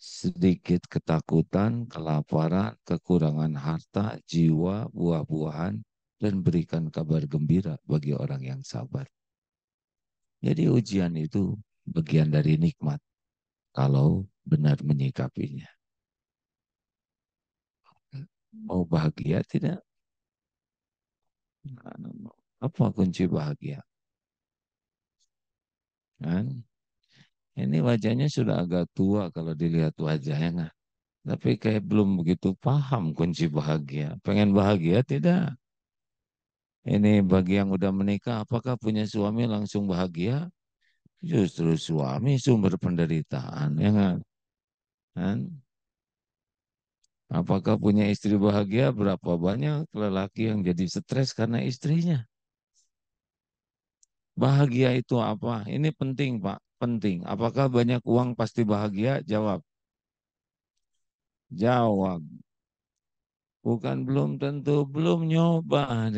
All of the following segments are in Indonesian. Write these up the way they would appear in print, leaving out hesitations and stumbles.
sedikit ketakutan, kelaparan, kekurangan harta, jiwa, buah-buahan, dan berikan kabar gembira bagi orang yang sabar. Jadi ujian itu bagian dari nikmat kalau benar menyikapinya. Mau bahagia tidak? Apa kunci bahagia? Kan? Ini wajahnya sudah agak tua kalau dilihat wajahnya. Nah. Tapi kayak belum begitu paham kunci bahagia. Pengen bahagia tidak? Ini bagi yang udah menikah, apakah punya suami langsung bahagia? Justru suami sumber penderitaan, ya kan? Kan? Apakah punya istri bahagia? Berapa banyak lelaki yang jadi stres karena istrinya? Bahagia itu apa? Ini penting, Pak. Penting. Apakah banyak uang pasti bahagia? Jawab. Jawab. Bukan belum tentu, belum nyoba.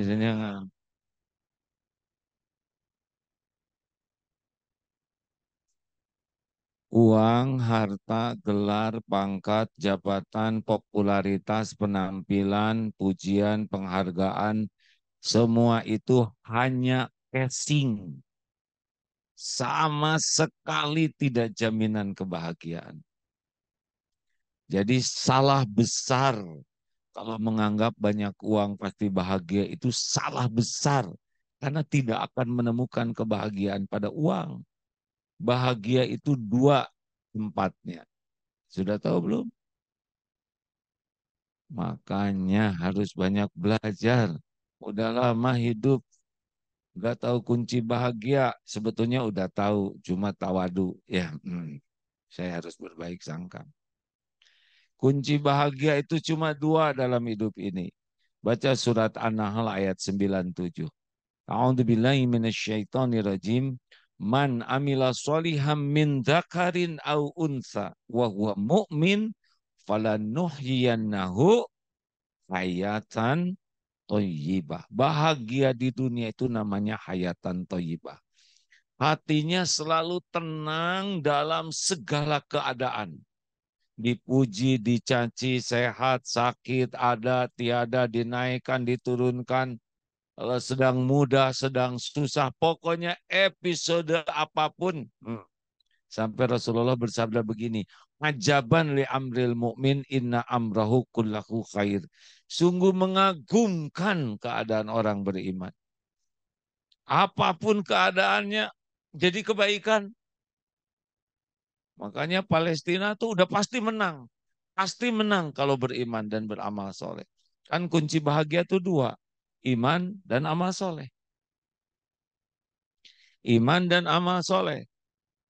Uang, harta, gelar, pangkat, jabatan, popularitas, penampilan, pujian, penghargaan, semua itu hanya casing. Sama sekali tidak jaminan kebahagiaan. Jadi salah besar kalau menganggap banyak uang pasti bahagia itu salah besar. Karena tidak akan menemukan kebahagiaan pada uang. Bahagia itu dua tempatnya. Sudah tahu belum? Makanya harus banyak belajar. Udah lama hidup, nggak tahu kunci bahagia. Sebetulnya udah tahu, cuma tawadu. Ya, saya harus berbaik sangka. Kunci bahagia itu cuma dua dalam hidup ini. Baca surat An-Nahl ayat 97. A'udzubillahi minasyaitonirrajim. Man amila soliham min dzakarin au unsa wa huwa mu'min falanuhyiyannahu hayatan thayyibah. Bahagia di dunia itu namanya hayatan thayyibah. Hatinya selalu tenang dalam segala keadaan. Dipuji, dicaci, sehat, sakit, ada, tiada, dinaikkan, diturunkan, kalau sedang muda, sedang susah, pokoknya episode apapun. Sampai Rasulullah bersabda begini, ajaban li amril mu'min inna amrahu kullahu khair. Sungguh mengagumkan keadaan orang beriman. Apapun keadaannya jadi kebaikan. Makanya Palestina tuh udah pasti menang. Pasti menang kalau beriman dan beramal soleh. Kan kunci bahagia tuh dua. Iman dan amal soleh. Iman dan amal soleh.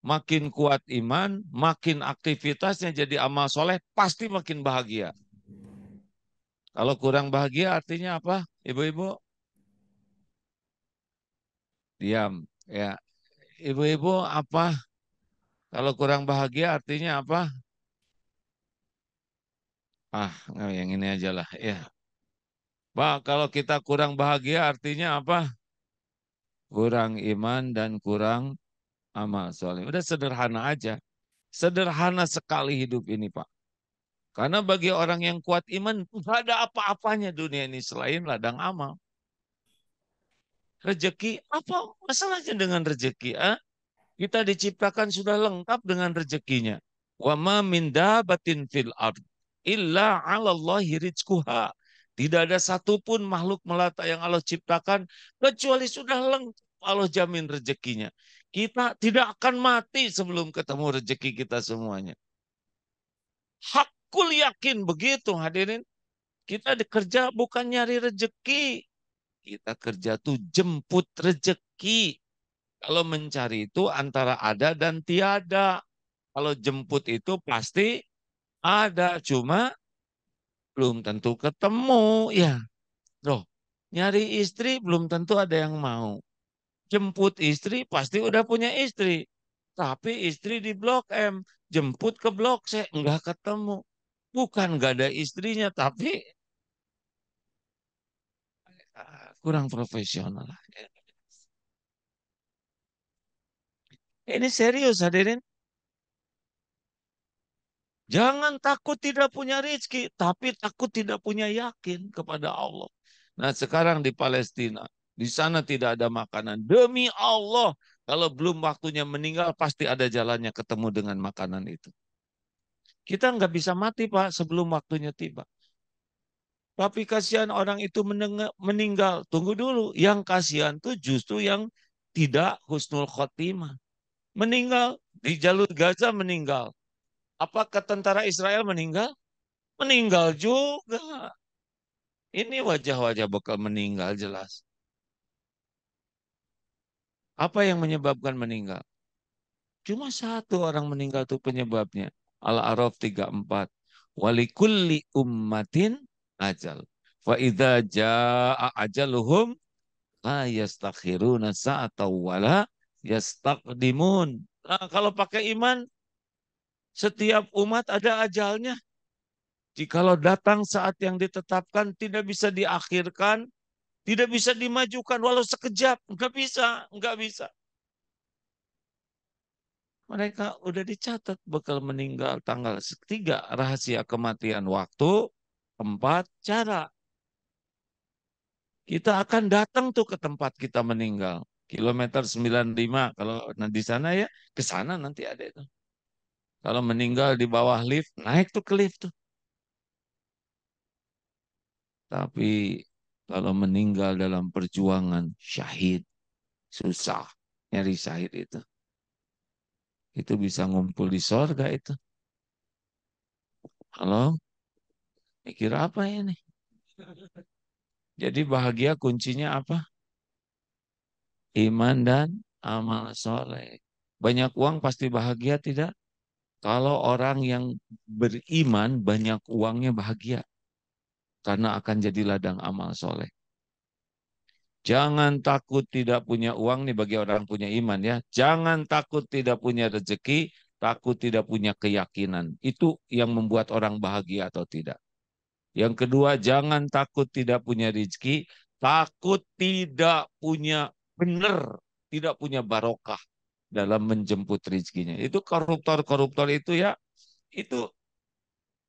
Makin kuat iman, makin aktivitasnya jadi amal soleh, pasti makin bahagia. Kalau kurang bahagia artinya apa? Ibu-ibu, diam. Ya, ibu-ibu apa? Kalau kurang bahagia artinya apa? Ah, yang ini aja lah. Ya, Pak, kalau kita kurang bahagia artinya apa? Kurang iman dan kurang amal soleh. Udah sederhana aja. Sederhana sekali hidup ini, Pak. Karena bagi orang yang kuat iman, nggak ada apa-apanya dunia ini selain ladang amal. Rezeki, apa masalahnya dengan rezeki? Ah? Kita diciptakan sudah lengkap dengan rezekinya. Wa ma min dabatin fil ard illa 'ala Allahi rizquha. Tidak ada satupun makhluk melata yang Allah ciptakan kecuali sudah lengkap Allah jamin rezekinya. Kita tidak akan mati sebelum ketemu rezeki kita semuanya. Hakul yakin begitu hadirin. Kita dikerja bukan nyari rezeki. Kita kerja tuh jemput rezeki. Kalau mencari itu antara ada dan tiada. Kalau jemput itu pasti ada, cuma belum tentu ketemu. Ya, loh, nyari istri belum tentu ada yang mau. Jemput istri pasti udah punya istri. Tapi istri di Blok M, jemput ke Blok C, nggak ketemu. Bukan nggak ada istrinya, tapi kurang profesional. Ini serius hadirin. Jangan takut tidak punya rezeki, tapi takut tidak punya yakin kepada Allah. Nah, sekarang di Palestina, di sana tidak ada makanan. Demi Allah, kalau belum waktunya meninggal, pasti ada jalannya ketemu dengan makanan itu. Kita nggak bisa mati, Pak, sebelum waktunya tiba. Tapi kasihan orang itu meninggal. Tunggu dulu, yang kasihan tuh justru yang tidak husnul khotimah. Meninggal, di jalur Gaza meninggal. Apakah tentara Israel meninggal? Meninggal juga. Ini wajah-wajah bakal meninggal jelas. Apa yang menyebabkan meninggal? Cuma satu orang meninggal itu penyebabnya. Al-A'raf 34. Walikulli ummatin ajal. Fa idza jaa ajaluhum la yastakhiruna sa'atan wala yastaqdimun. Nah, kalau pakai iman, setiap umat ada ajalnya. Jikalau datang saat yang ditetapkan, tidak bisa diakhirkan, tidak bisa dimajukan walau sekejap. Nggak bisa, nggak bisa. Mereka udah dicatat bakal meninggal tanggal 3, rahasia kematian waktu, 4, cara. Kita akan datang tuh ke tempat kita meninggal. Kilometer 95, kalau di sana ya, ke sana nanti ada itu. Kalau meninggal di bawah lift, naik tuh ke lift tuh. Tapi kalau meninggal dalam perjuangan, syahid, susah nyari syahid itu. Itu bisa ngumpul di sorga itu. Halo, mikir apa ini? Jadi bahagia kuncinya apa? Iman dan amal soleh. Banyak uang pasti bahagia tidak? Kalau orang yang beriman banyak uangnya bahagia. Karena akan jadi ladang amal soleh. Jangan takut tidak punya uang nih bagi orang punya iman ya. Jangan takut tidak punya rezeki, takut tidak punya keyakinan. Itu yang membuat orang bahagia atau tidak. Yang kedua, jangan takut tidak punya rezeki, takut tidak punya benar, tidak punya barokah dalam menjemput rezekinya. Itu koruptor-koruptor itu ya, itu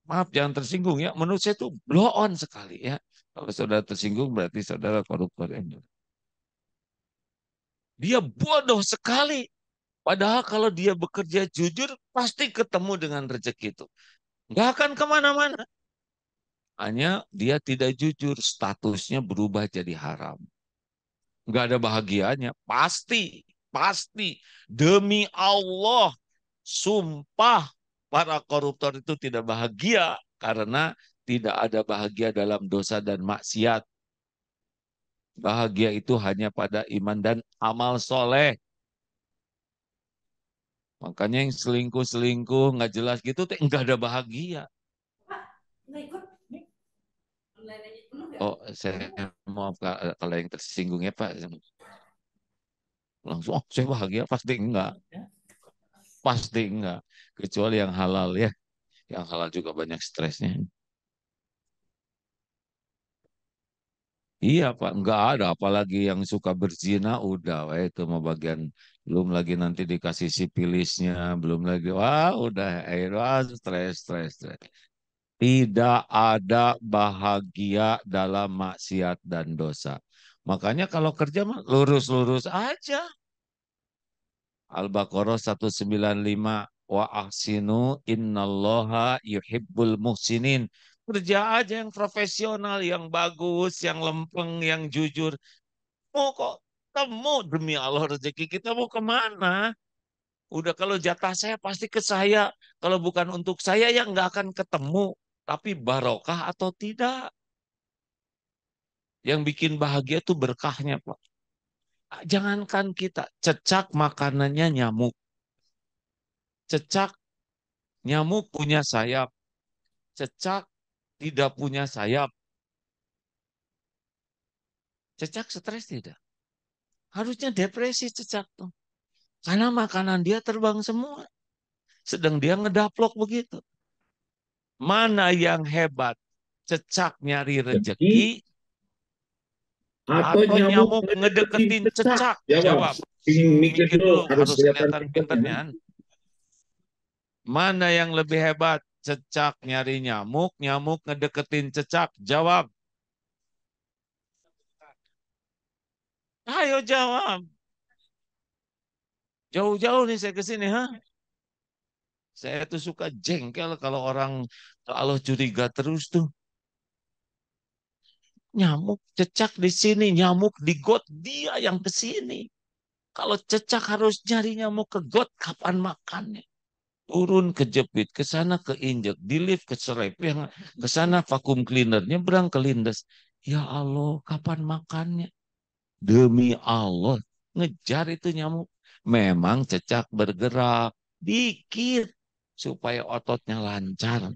maaf jangan tersinggung ya. Menurut saya itu blow on sekali ya. Kalau saudara tersinggung berarti saudara koruptor. Dia bodoh sekali. Padahal kalau dia bekerja jujur, pasti ketemu dengan rezeki itu. Nggak akan kemana-mana. Hanya dia tidak jujur, statusnya berubah jadi haram. Nggak ada bahagianya. Pasti, pasti. Demi Allah, sumpah para koruptor itu tidak bahagia karena tidak ada bahagia dalam dosa dan maksiat. Bahagia itu hanya pada iman dan amal soleh. Makanya yang selingkuh-selingkuh nggak jelas gitu, nggak ada bahagia. Oh, saya maaf kalau yang tersinggung ya Pak. Langsung, oh saya bahagia. Pasti enggak. Pasti enggak. Kecuali yang halal ya. Yang halal juga banyak stresnya. Iya Pak, enggak ada. Apalagi yang suka berzina, udah. Wah, itu mau bagian. Belum lagi nanti dikasih sipilisnya. Belum lagi, wah udah. Wah, stres, stres, stres. Tidak ada bahagia dalam maksiat dan dosa. Makanya kalau kerja mah lurus-lurus aja. Al-Baqarah 195 wa ahsinu innallaha yuhibbul muhsinin. Kerja aja yang profesional, yang bagus, yang lempeng, yang jujur. Mau kok temu demi Allah rezeki kita mau kemana? Udah kalau jatah saya pasti ke saya. Kalau bukan untuk saya ya nggak akan ketemu. Tapi barokah atau tidak? Yang bikin bahagia tuh berkahnya, Pak. Jangankan kita, cecak makanannya nyamuk. Cecak, nyamuk punya sayap. Cecak tidak punya sayap. Cecak stres tidak? Harusnya depresi cecak tuh. Karena makanan dia terbang semua. Sedang dia ngedaplok begitu. Mana yang hebat? Cecak nyari Jadi rejeki atau atau nyamuk nyamuk ngedeketin ngedeketin cecak? cecak? Jawab. Jawab. Mikir Mikir dulu dulu, harus harus kelihatan kelihatan pinternya. pinternya. Mana yang lebih hebat? cecak nyari nyamuk, nyamuk ngedeketin cecak? Jawab. Ayo jawab. Jauh-jauh nih saya ke sini, ha? Saya tuh suka jengkel kalau orang kalau curiga terus tuh. Nyamuk cecak di sini, nyamuk di got dia yang ke sini. Kalau cecak harus nyari nyamuk ke got, kapan makannya? Turun kejepit, ke sana keinjek, di lift keserep, yang ke sana vakum cleaner, nyebrang ke lindes. Ya Allah, kapan makannya? Demi Allah, ngejar itu nyamuk. Memang cecak bergerak dikit supaya ototnya lancar.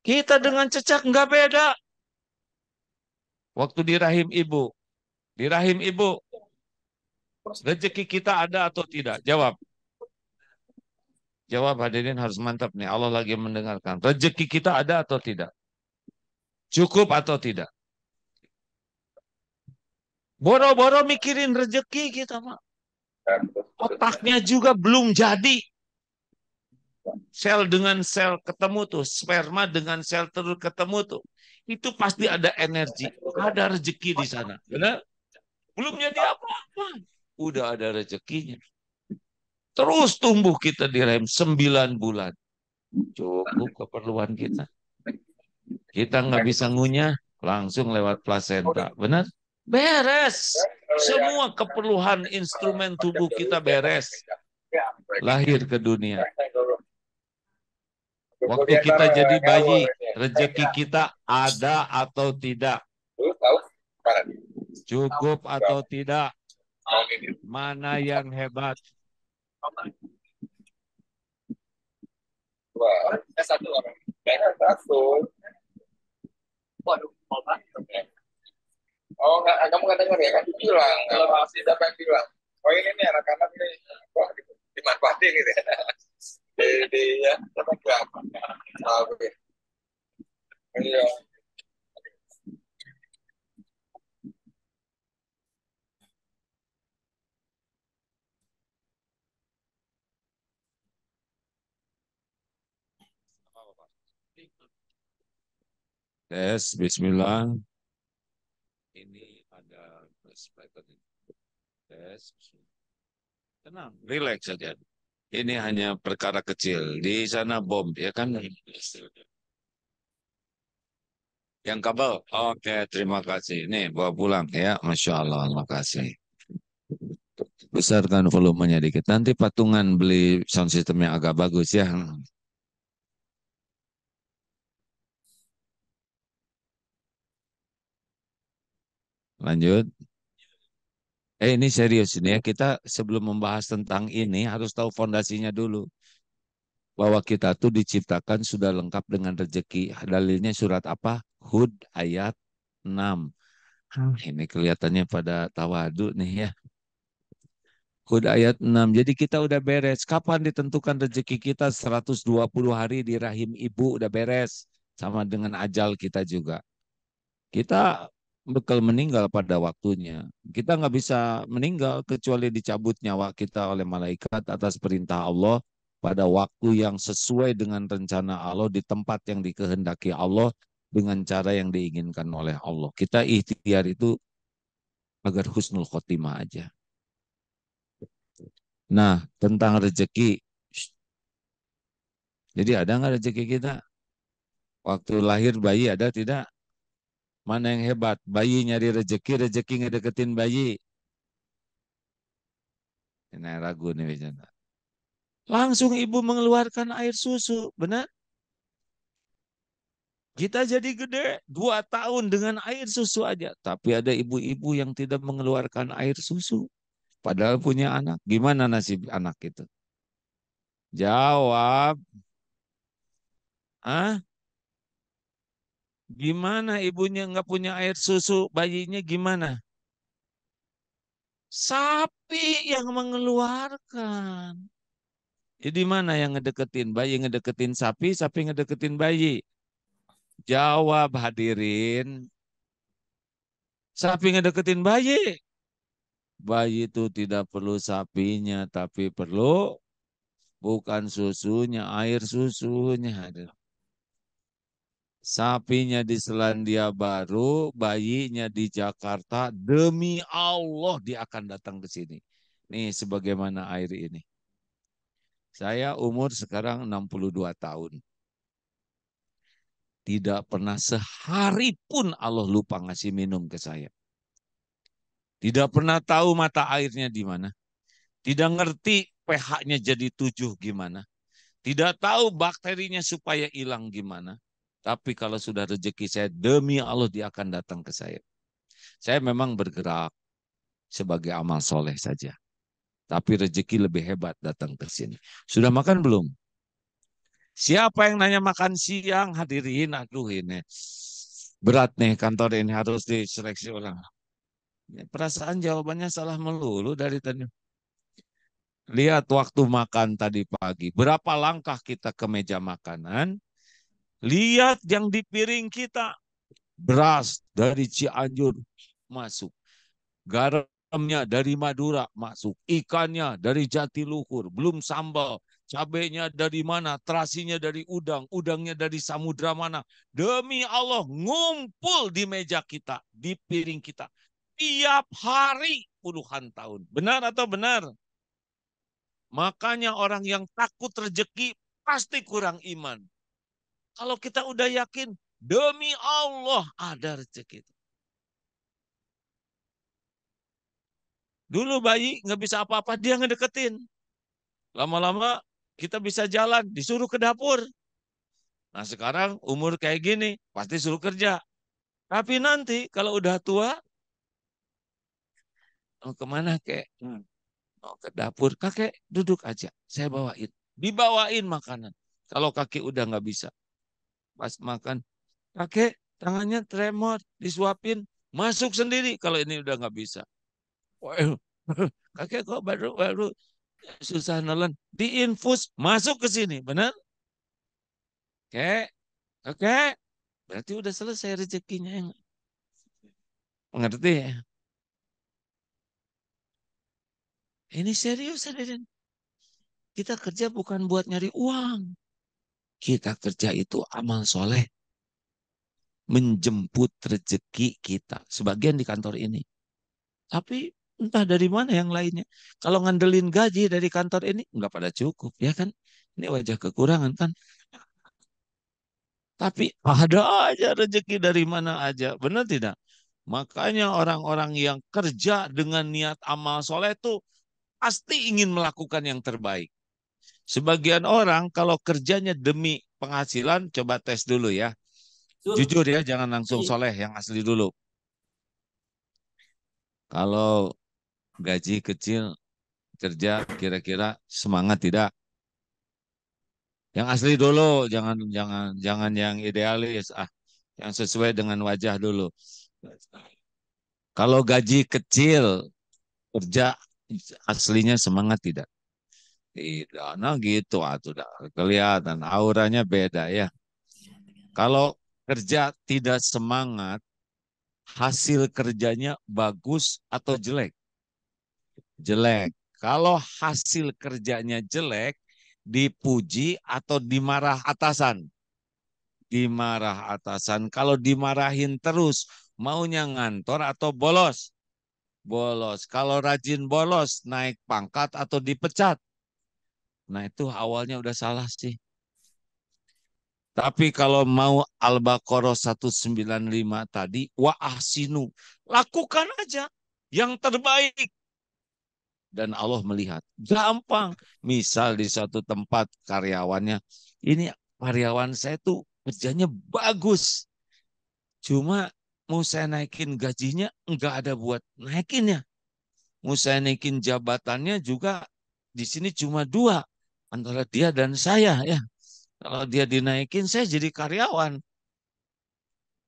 Kita dengan cecak nggak beda. Waktu di rahim ibu, di rahim ibu, rezeki kita ada atau tidak? Jawab. Jawab hadirin harus mantap nih. Allah lagi mendengarkan. Rezeki kita ada atau tidak? Cukup atau tidak? Boro-boro mikirin rezeki kita, Mak. Otaknya juga belum jadi. Sel dengan sel ketemu tuh. Sperma dengan sel telur ketemu tuh. Itu pasti ada energi. Ada rezeki di sana. Benar? Belum jadi apa-apa. Udah ada rezekinya. Terus tumbuh kita di rahim 9 bulan. Cukup keperluan kita. Kita nggak bisa ngunyah, langsung lewat plasenta. Benar? Beres. Semua keperluan instrumen tubuh kita beres. Lahir ke dunia. Waktu kita jadi bayi, rezeki kita ada atau tidak? Cukup atau tidak? Mana yang hebat? Oh, enggak, kamu nggak dengar ya? Kan dibilang, kalau masih siapa yang bilang? Oh ini nih anak-anak nih, wah dimanfaatin gitu ya. Di ya, apa berapa? Oke. Iya. Tes, bismillah. Ini ada tes. Tenang, relax saja. Ini hanya perkara kecil. Di sana bom, ya kan? Yang kabel, oke, terima kasih. Nih, bawa pulang ya. Masya Allah, terima kasih. Besarkan volumenya dikit. Nanti patungan beli sound system yang agak bagus ya. Lanjut. Ini serius ini ya. Kita sebelum membahas tentang ini harus tahu fondasinya dulu. Bahwa kita tuh diciptakan sudah lengkap dengan rezeki. Dalilnya surat apa? Hud ayat 6. Ini kelihatannya pada tawadu nih ya. Hud ayat 6. Jadi kita udah beres. Kapan ditentukan rezeki kita? 120 hari di rahim ibu udah beres. Sama dengan ajal kita juga. Kita bakal meninggal pada waktunya. Kita nggak bisa meninggal kecuali dicabut nyawa kita oleh malaikat atas perintah Allah pada waktu yang sesuai dengan rencana Allah di tempat yang dikehendaki Allah dengan cara yang diinginkan oleh Allah. Kita ikhtiar itu agar husnul khotimah aja. Nah, tentang rezeki. Jadi ada nggak rezeki kita? Waktu lahir bayi ada tidak? Mana yang hebat? Bayi nyari rezeki, rezeki ngedeketin bayi. Ini ragu nih bicara. Langsung ibu mengeluarkan air susu, benar? Kita jadi gede 2 tahun dengan air susu aja. Tapi ada ibu-ibu yang tidak mengeluarkan air susu. Padahal punya anak. Gimana nasib anak itu? Jawab. Ah, gimana ibunya nggak punya air susu? Bayinya gimana? Sapi yang mengeluarkan. Jadi mana yang ngedeketin? Bayi ngedeketin sapi, sapi ngedeketin bayi. Jawab hadirin. Sapi ngedeketin bayi. Bayi itu tidak perlu sapinya, tapi perlu Bukan susunya, air susunya. Sapinya di Selandia Baru, bayinya di Jakarta. Demi Allah dia akan datang ke sini. Nih sebagaimana air ini. Saya umur sekarang 62 tahun. Tidak pernah sehari pun Allah lupa ngasih minum ke saya. Tidak pernah tahu mata airnya di mana. Tidak ngerti pH-nya jadi 7 gimana. Tidak tahu bakterinya supaya hilang gimana. Tapi kalau sudah rezeki saya, demi Allah dia akan datang ke saya. Saya memang bergerak sebagai amal soleh saja. Tapi rezeki lebih hebat datang ke sini. Sudah makan belum? Siapa yang nanya makan siang? Hadirin, aduh ini. Berat nih kantor ini harus diseleksi ulang. Perasaan jawabannya salah melulu dari tadi. Lihat waktu makan tadi pagi. Berapa langkah kita ke meja makanan. Lihat yang di piring kita. Beras dari Cianjur masuk. Garamnya dari Madura masuk. Ikannya dari Jatiluhur. Belum sambal. Cabenya dari mana? Terasinya dari udang. Udangnya dari samudra mana? Demi Allah ngumpul di meja kita. Di piring kita. Tiap hari puluhan tahun. Benar atau benar? Makanya orang yang takut rezeki pasti kurang iman. Kalau kita udah yakin, demi Allah ada rezeki. Dulu bayi nggak bisa apa-apa, dia ngedeketin. Lama-lama kita bisa jalan, disuruh ke dapur. Nah sekarang umur kayak gini, pasti suruh kerja. Tapi nanti kalau udah tua, mau kemana kek? Mau ke dapur, kakek duduk aja, saya bawain. Dibawain makanan. Kalau kakek udah nggak bisa, pas makan, kakek tangannya tremor, disuapin, masuk sendiri kalau ini udah nggak bisa. Wah, kakek kok baru-baru susah nelen, diinfus, masuk ke sini, benar? Oke, oke, berarti udah selesai rezekinya yang mengerti ya? Ini serius, hadirin. Kita kerja bukan buat nyari uang. Kita kerja itu amal soleh. Menjemput rezeki kita. Sebagian di kantor ini. Tapi entah dari mana yang lainnya. Kalau ngandelin gaji dari kantor ini, nggak pada cukup. Ya kan? Ini wajah kekurangan kan? Tapi ada aja rezeki dari mana aja. Benar tidak? Makanya orang-orang yang kerja dengan niat amal soleh itu pasti ingin melakukan yang terbaik. Sebagian orang kalau kerjanya demi penghasilan, coba tes dulu ya. Jujur ya, jangan langsung soleh, yang asli dulu. Kalau gaji kecil, kerja kira-kira semangat tidak? Yang asli dulu, jangan jangan jangan yang idealis, yang sesuai dengan wajah dulu. Kalau gaji kecil, kerja aslinya semangat tidak? Tidak, nah gitu atuh dah. Kelihatan auranya beda ya. Kalau kerja tidak semangat, hasil kerjanya bagus atau jelek? Jelek. Kalau hasil kerjanya jelek, dipuji atau dimarah atasan? Dimarah atasan. Kalau dimarahin terus, maunya ngantor atau bolos? Bolos. Kalau rajin bolos, naik pangkat atau dipecat? Nah itu awalnya udah salah sih. Tapi kalau mau Al-Baqarah 195 tadi, wa ahsinu, lakukan aja yang terbaik. Dan Allah melihat. Gampang. Misal di suatu tempat karyawannya, ini karyawan saya tuh kerjanya bagus. Cuma mau saya naikin gajinya, enggak ada buat naikinnya. Mau saya naikin jabatannya juga di sini cuma dua. Antara dia dan saya ya. Kalau dia dinaikin, saya jadi karyawan.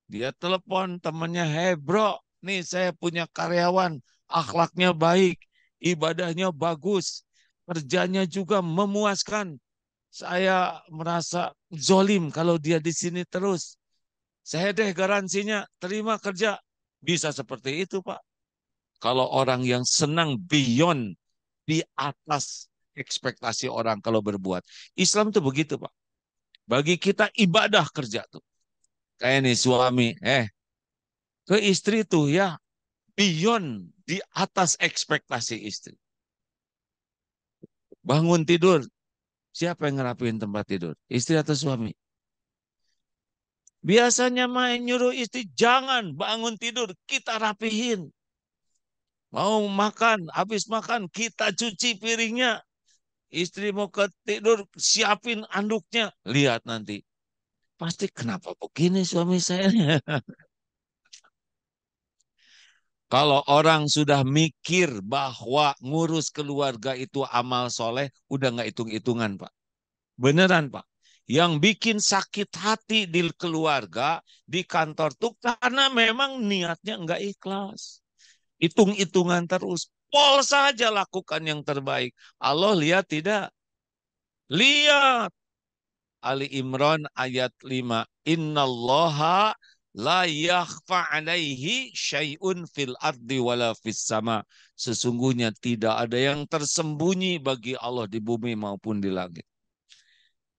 Dia telepon temannya, "Hey bro, nih saya punya karyawan, akhlaknya baik, ibadahnya bagus, kerjanya juga memuaskan. Saya merasa zolim kalau dia di sini terus. Saya deh garansinya terima kerja." Bisa seperti itu, Pak. Kalau orang yang senang beyond, di atas ekspektasi orang kalau berbuat. Islam tuh begitu, Pak. Bagi kita ibadah kerja tuh. Kayak nih suami, ke istri tuh ya beyond di atas ekspektasi istri. Bangun tidur, siapa yang ngerapiin tempat tidur? Istri atau suami? Biasanya main nyuruh istri, jangan bangun tidur, kita rapihin. Mau makan, habis makan, kita cuci piringnya. Istri mau ke tidur, siapin anduknya. Lihat nanti. Pasti kenapa begini suami saya? Kalau orang sudah mikir bahwa ngurus keluarga itu amal soleh, udah nggak hitung-hitungan, Pak. Beneran, Pak. Yang bikin sakit hati di keluarga, di kantor tuh karena memang niatnya nggak ikhlas. Hitung-hitungan terus. Pol saja lakukan yang terbaik. Allah lihat tidak? Lihat. Ali Imran ayat 5. Innallaha la yakhfa alaihi syai'un fil ardi wala fis sama. Sesungguhnya tidak ada yang tersembunyi bagi Allah di bumi maupun di langit.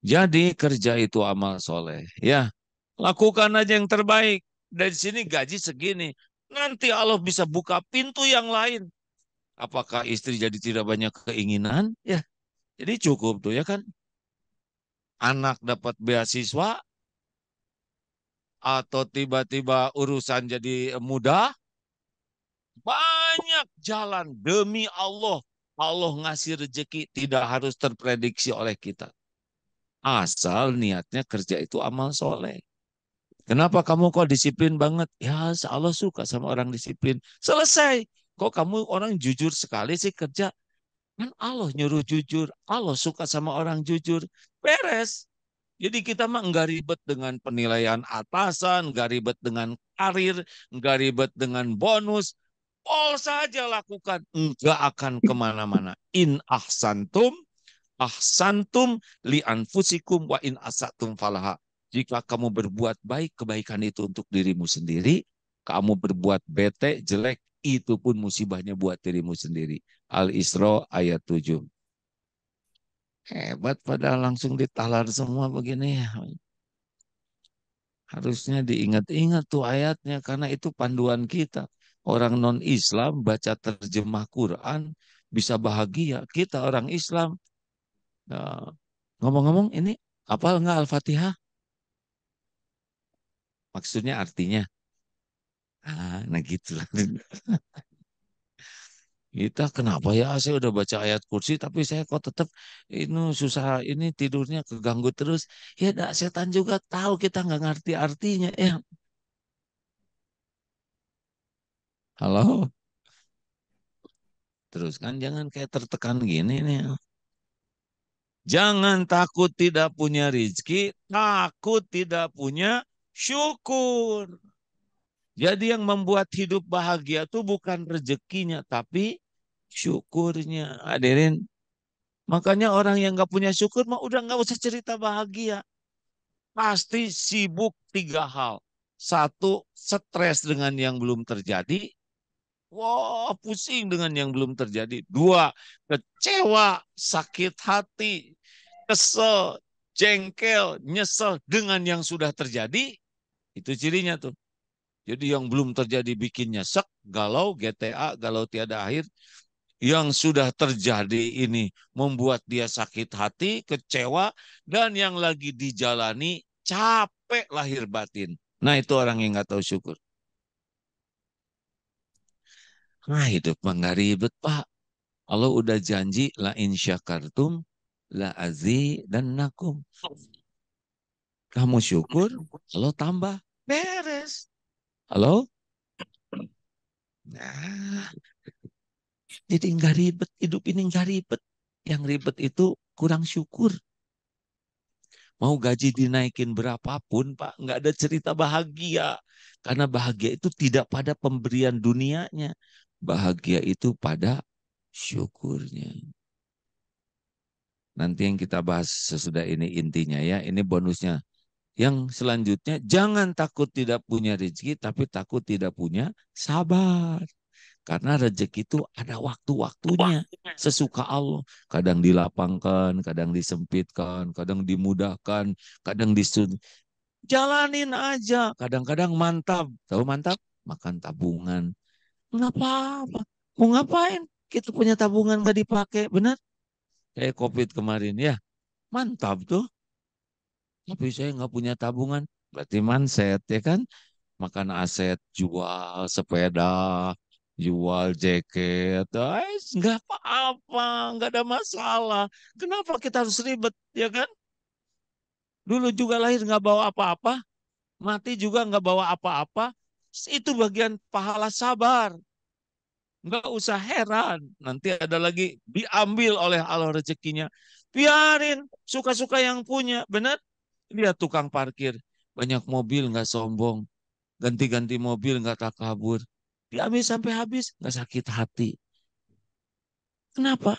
Jadi kerja itu amal soleh. Ya, lakukan aja yang terbaik. Dari sini gaji segini. Nanti Allah bisa buka pintu yang lain. Apakah istri jadi tidak banyak keinginan? Ya, jadi cukup tuh ya kan. Anak dapat beasiswa atau tiba-tiba urusan jadi mudah. Banyak jalan demi Allah. Allah ngasih rezeki tidak harus terprediksi oleh kita. Asal niatnya kerja itu amal soleh. Kenapa kamu kok disiplin banget? Ya, Allah suka sama orang disiplin. Selesai. Kok kamu orang jujur sekali sih kerja? Kan Allah nyuruh jujur. Allah suka sama orang jujur. Beres. Jadi kita mah nggak ribet dengan penilaian atasan, nggak ribet dengan karir, nggak ribet dengan bonus. All saja lakukan. Nggak akan kemana-mana. In ahsantum li anfusikum wa in asatum falaha. Jika kamu berbuat baik, kebaikan itu untuk dirimu sendiri. Kamu berbuat bete, jelek, itu pun musibahnya buat dirimu sendiri. Al-Isra ayat 7. Hebat padahal langsung ditalar semua begini. Harusnya diingat-ingat tuh ayatnya karena itu panduan kita. Orang non-Islam baca terjemah Quran bisa bahagia. Kita orang Islam. Nah, ngomong-ngomong ini hafal nggak Al-Fatihah? Maksudnya artinya. Nah gitulah. Kita kenapa ya saya udah baca ayat kursi tapi saya kok tetap ini susah ini tidurnya keganggu terus. Ya dak setan juga tahu kita nggak ngerti artinya ya. Halo, terus kan jangan kayak tertekan gini nih. Jangan takut tidak punya rizki, takut tidak punya syukur. Jadi yang membuat hidup bahagia itu bukan rezekinya, tapi syukurnya. Hadirin, makanya orang yang gak punya syukur mah udah gak usah cerita bahagia. Pasti sibuk tiga hal. Satu, stres dengan yang belum terjadi. Wah, pusing dengan yang belum terjadi. Dua, kecewa, sakit hati, kesel, jengkel, nyesel dengan yang sudah terjadi. Itu cirinya tuh. Jadi yang belum terjadi bikin nyesek, galau, GTA, galau tiada akhir. Yang sudah terjadi ini membuat dia sakit hati, kecewa, dan yang lagi dijalani capek lahir batin. Nah itu orang yang nggak tahu syukur. Nah hidup mah nggak ribet Pak. Allah udah janji la in syakartum la azi dan nakum. Kamu syukur, Allah tambah. Beres. Halo? Nah, jadi nggak ribet. Hidup ini nggak ribet. Yang ribet itu kurang syukur. Mau gaji dinaikin berapapun, Pak, nggak ada cerita bahagia. Karena bahagia itu tidak pada pemberian dunianya. Bahagia itu pada syukurnya. Nanti yang kita bahas sesudah ini intinya ya. Ini bonusnya. Yang selanjutnya, jangan takut tidak punya rezeki, tapi takut tidak punya sabar. Karena rezeki itu ada waktu-waktunya. Sesuka Allah. Kadang dilapangkan, kadang disempitkan, kadang dimudahkan, kadang disuruh. Jalanin aja. Kadang-kadang mantap. Tahu mantap? Makan tabungan. Nggak apa-apa. Mau ngapain? Kita punya tabungan nggak dipakai. Benar? Kayak COVID kemarin. Ya, mantap tuh. Tapi saya nggak punya tabungan. Berarti manset ya kan? Makan aset, jual sepeda, jual jaket, nggak apa-apa, nggak ada masalah. Kenapa kita harus ribet, ya kan? Dulu juga lahir nggak bawa apa-apa, mati juga nggak bawa apa-apa. Itu bagian pahala sabar. Nggak usah heran, nanti ada lagi diambil oleh Allah rezekinya. Biarin, suka-suka yang punya, benar? Lihat tukang parkir, banyak mobil nggak sombong. Ganti-ganti mobil nggak takabur. Diambil sampai habis nggak sakit hati. Kenapa?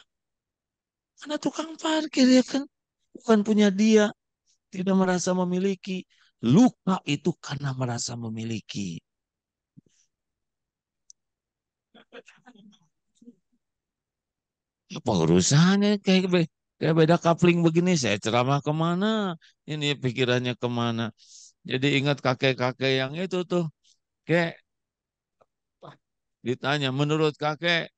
Karena tukang parkir ya kan. Bukan punya dia. Tidak merasa memiliki. Luka itu karena merasa memiliki. Apa urusannya kayak beda kapling begini. Saya ceramah kemana? Ini pikirannya kemana? Jadi ingat kakek-kakek yang itu tuh. Kayak ditanya menurut kakek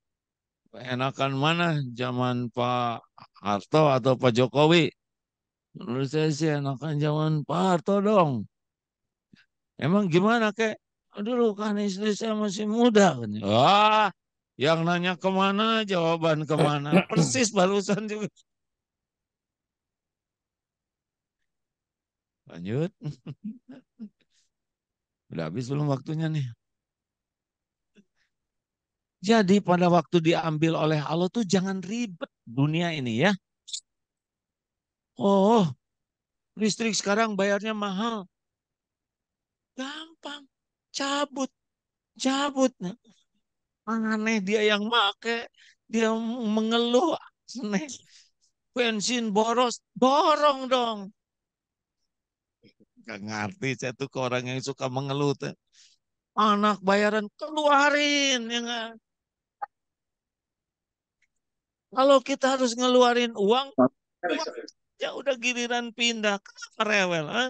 enakan mana zaman Pak Harto atau Pak Jokowi? Menurut saya sih enakan zaman Pak Harto dong. Emang gimana kek? Dulu kan istri saya masih muda. Wah, yang nanya kemana, jawaban kemana. Persis barusan juga. Lanjut. Udah habis belum waktunya nih. Jadi pada waktu diambil oleh Allah tuh jangan ribet dunia ini ya. Oh, listrik sekarang bayarnya mahal. Gampang. Cabut, cabut. Aneh dia yang make, dia mengeluh, aneh. Bensin boros, borong dong. Gak ngerti saya tuh ke orang yang suka mengeluh tuh. Anak bayaran keluarin ya nggak? Kalau kita harus ngeluarin uang, uang ya udah giliran pindah. Kenapa rewel? Ah?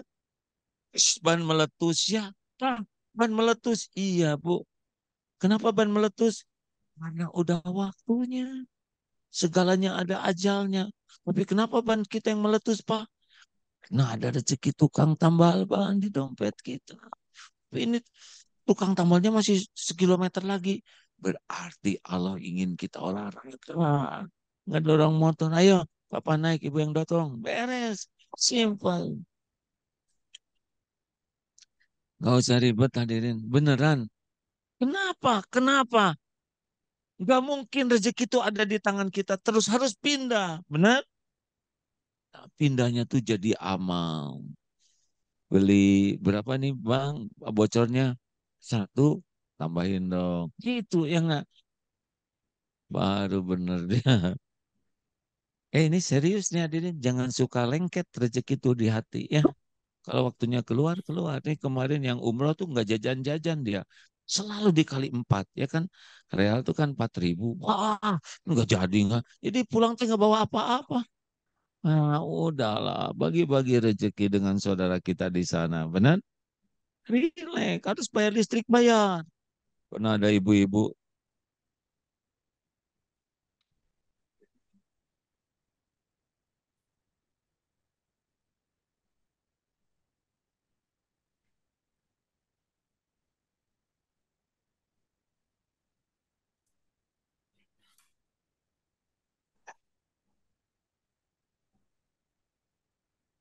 Ban meletus ya. Nah, ban meletus. Iya, Bu. Kenapa ban meletus? Karena udah waktunya. Segalanya ada ajalnya. Tapi kenapa ban kita yang meletus, Pak? Nah, ada rezeki tukang tambal ban di dompet kita. Tapi ini tukang tambalnya masih sekilometer lagi. Berarti Allah ingin kita olahraga. Nggak dorong motor. Ayo, Papa naik, Ibu yang dorong. Beres. Simple. Nggak usah ribet hadirin. Beneran. Kenapa? Kenapa? Nggak mungkin rezeki itu ada di tangan kita. Terus harus pindah. Benar? Nah, pindahnya tuh jadi amal. Beli berapa nih bang bocornya? Satu, tambahin dong. Gitu ya nggak? Baru bener dia. Ini serius nih hadirin. Jangan suka lengket rezeki itu di hati ya. Kalau waktunya keluar, keluar. Nih kemarin yang umroh tuh nggak jajan-jajan dia. Selalu dikali 4 ya kan. Real tuh kan 4.000. Wah, nggak jadi nggak. Jadi pulang tuh nggak bawa apa-apa. Nah, udahlah. Bagi-bagi rezeki dengan saudara kita di sana. Benar? Relax. Harus bayar listrik, bayar. Pernah ada ibu-ibu.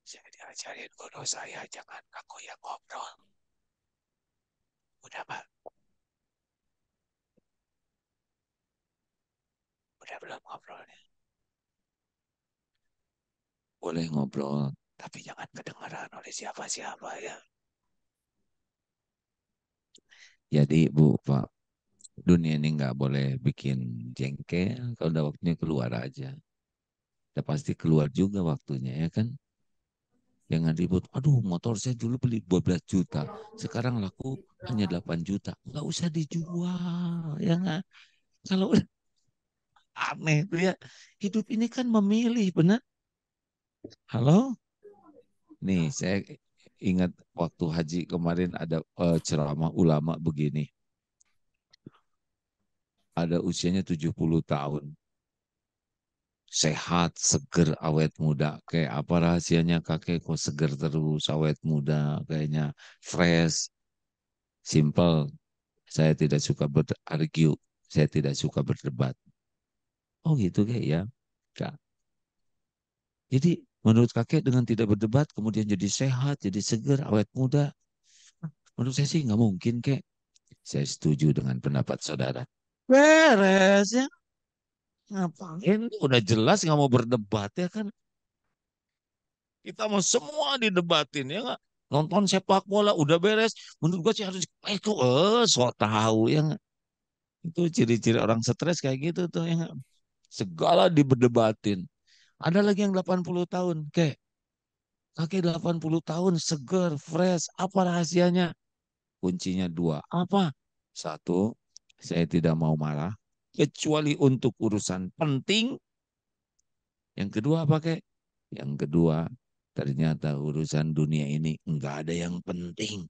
Saya diajarin guru saya jangan aku yang ngobrol. Udah Pak, udah belum ngobrolnya. Boleh ngobrol, tapi jangan kedengaran oleh siapa-siapa ya. Jadi Bu, Pak, dunia ini nggak boleh bikin jengkel. Kalau udah waktunya keluar aja. Udah pasti keluar juga waktunya ya kan. Jangan ribut. Aduh, motor saya dulu beli 12 juta. Sekarang laku hanya 8 juta. Nggak usah dijual. Ya nggak? Kalau aneh tuh ya. Hidup ini kan memilih, benar? Halo? Nih, saya ingat waktu haji kemarin ada ceramah ulama begini. Ada usianya 70 tahun. Sehat, seger, awet muda. Kayak apa rahasianya kakek kok seger terus, awet muda, kayaknya fresh, simple. Saya tidak suka berargue, saya tidak suka berdebat. Oh gitu kayak ya. Kak. Jadi menurut kakek dengan tidak berdebat kemudian jadi sehat, jadi seger, awet muda. Menurut saya sih nggak mungkin kek. Saya setuju dengan pendapat saudara. Beres ya. Ngapain? Udah jelas nggak mau berdebat ya kan. Kita mau semua didebatin ya nggak? Nonton sepak bola udah beres. Menurut gua sih harus itu so tahu ya nggak? Itu ciri-ciri orang stres kayak gitu tuh ya nggak? Segala diberdebatin. Ada lagi yang 80 tahun, kakek 80 tahun seger, fresh. Apa rahasianya? Kuncinya dua. Apa? Satu, saya tidak mau marah kecuali untuk urusan penting. Yang kedua apa kek? Yang kedua, ternyata urusan dunia ini enggak ada yang penting.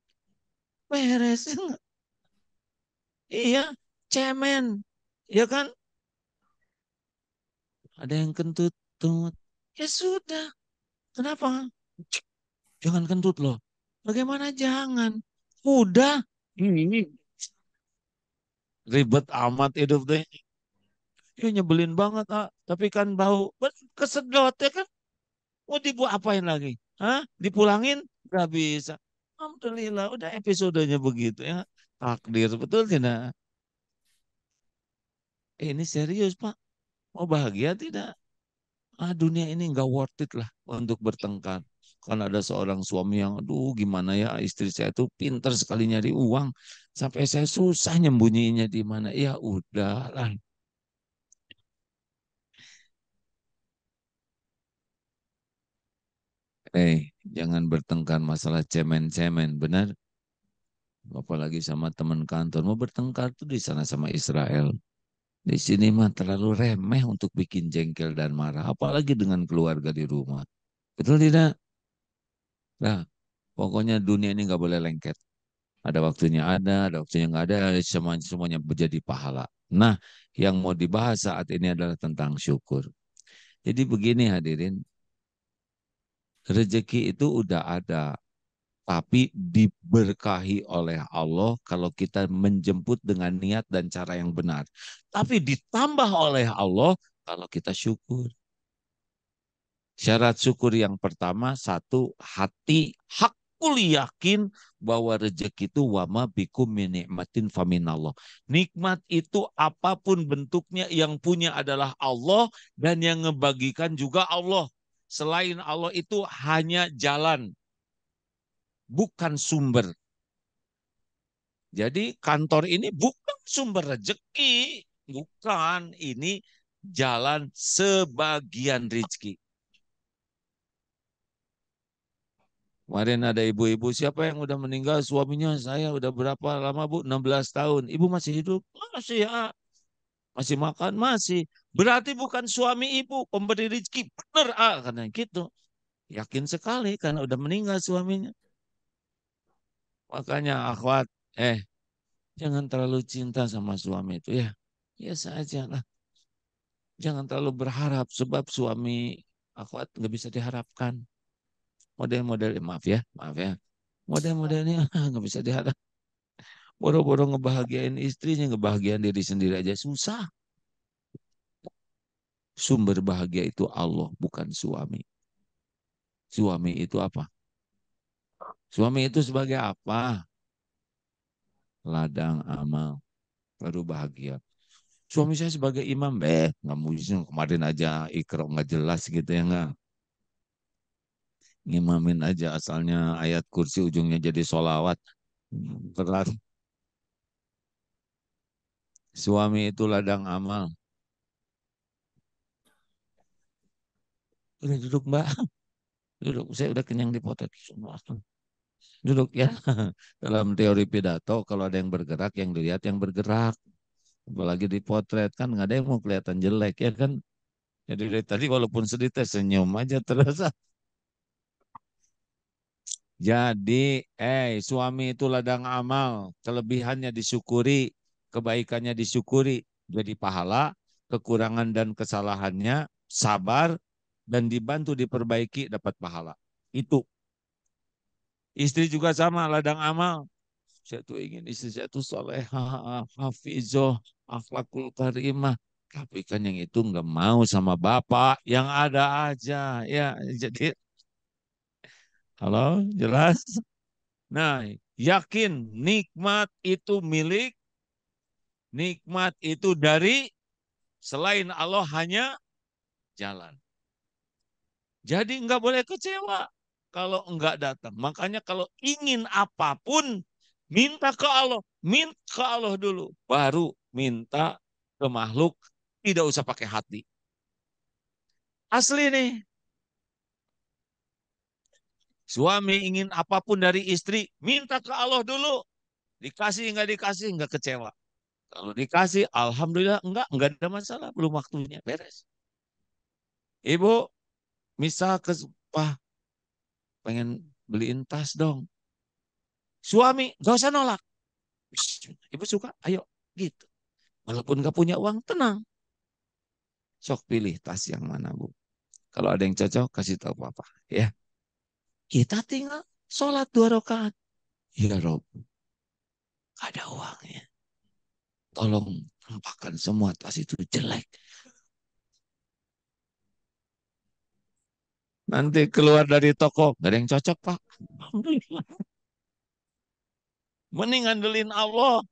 Beres. Iya, cemen. Ya kan? Ada yang kentut, tut. Ya sudah. Kenapa? Jangan kentut loh. Bagaimana jangan? Udah. Ini ribet amat hidup deh. Ya nyebelin banget, ah. Tapi kan bau. Kesedot ya kan? Mau dibuat apain lagi? Hah? Dipulangin? Gak bisa. Alhamdulillah, udah episodenya begitu ya. Takdir, betul tidak? Ini serius, Pak. Mau bahagia tidak? Dunia ini nggak worth it lah untuk bertengkar. Kan ada seorang suami yang, aduh gimana ya istri saya tuh pinter sekali nyari uang. Sampai saya susah nyembunyiinnya di mana. Ya udahlah. Jangan bertengkar masalah cemen-cemen, benar? Apalagi sama teman kantor. Mau bertengkar tuh di sana sama Israel. Di sini mah terlalu remeh untuk bikin jengkel dan marah. Apalagi dengan keluarga di rumah. Betul tidak? Nah, pokoknya dunia ini nggak boleh lengket. Ada waktunya nggak ada, semuanya, semuanya menjadi pahala. Nah, yang mau dibahas saat ini adalah tentang syukur. Jadi begini hadirin, rezeki itu udah ada, tapi diberkahi oleh Allah kalau kita menjemput dengan niat dan cara yang benar. Tapi ditambah oleh Allah kalau kita syukur. Syarat syukur yang pertama, satu, hati hakul yakin bahwa rezeki itu wama bikum min nikmatin faminallah. Nikmat itu apapun bentuknya yang punya adalah Allah dan yang ngebagikan juga Allah. Selain Allah itu hanya jalan, bukan sumber. Jadi kantor ini bukan sumber rezeki, bukan. Ini jalan sebagian rezeki. Kemarin ada ibu-ibu, siapa yang udah meninggal? Suaminya saya udah berapa lama Bu? 16 tahun. Ibu masih hidup? Masih ya. Masih makan? Masih. Berarti bukan suami ibu pemberi rezeki. Benar karena gitu. Yakin sekali karena udah meninggal suaminya. Makanya akhwat, jangan terlalu cinta sama suami itu ya. Biasa aja lah. Jangan terlalu berharap sebab suami akhwat nggak bisa diharapkan. Model-model, maaf ya. Model-modelnya nggak bisa diharap. Boro-boro ngebahagiain istrinya, ngebahagiain diri sendiri aja susah. Sumber bahagia itu Allah, bukan suami. Suami itu apa? Suami itu sebagai apa? Ladang amal, baru bahagia. Suami saya sebagai imam, nggak mungkin kemarin aja ikro nggak jelas gitu ya nggak. Ngimamin aja asalnya ayat kursi ujungnya jadi solawat. Berat. Suami itu ladang amal. Udah duduk mbak. Duduk, saya udah kenyang dipotret semua. Duduk ya. Dalam teori pidato, kalau ada yang bergerak, yang dilihat yang bergerak. Apalagi dipotret kan nggak ada yang mau kelihatan jelek ya kan. Jadi dari tadi walaupun sedih teh senyum aja terus. Jadi, suami itu ladang amal, kelebihannya disyukuri, kebaikannya disyukuri, jadi pahala, kekurangan dan kesalahannya sabar dan dibantu diperbaiki dapat pahala. Itu. Istri juga sama ladang amal. Saya tuh ingin istri saya tuh solehah, hafizoh, akhlakul karimah. Tapi kan yang itu nggak mau sama bapak, yang ada aja. Ya, jadi, halo, jelas? Nah, yakin nikmat itu milik, nikmat itu dari selain Allah hanya jalan. Jadi nggak boleh kecewa kalau enggak datang. Makanya kalau ingin apapun, minta ke Allah. Minta ke Allah dulu. Baru minta ke makhluk. Tidak usah pakai hati. Asli nih. Suami ingin apapun dari istri, minta ke Allah dulu. Dikasih nggak kecewa. Kalau dikasih, alhamdulillah enggak ada masalah, belum waktunya, beres. Ibu, misal ke Wah, pengen beliin tas dong. Suami, gak usah nolak. Ibu suka, ayo, gitu. Walaupun gak punya uang, tenang. Sok pilih tas yang mana, Bu. Kalau ada yang cocok, kasih tahu Papa. Ya, kita tinggal sholat 2 rakaat. Ya Rob, ada uangnya. Tolong tampakkan semua tas itu jelek. Nanti keluar dari toko, gak ada yang cocok, Pak. Alhamdulillah. Mending ngandelin Allah.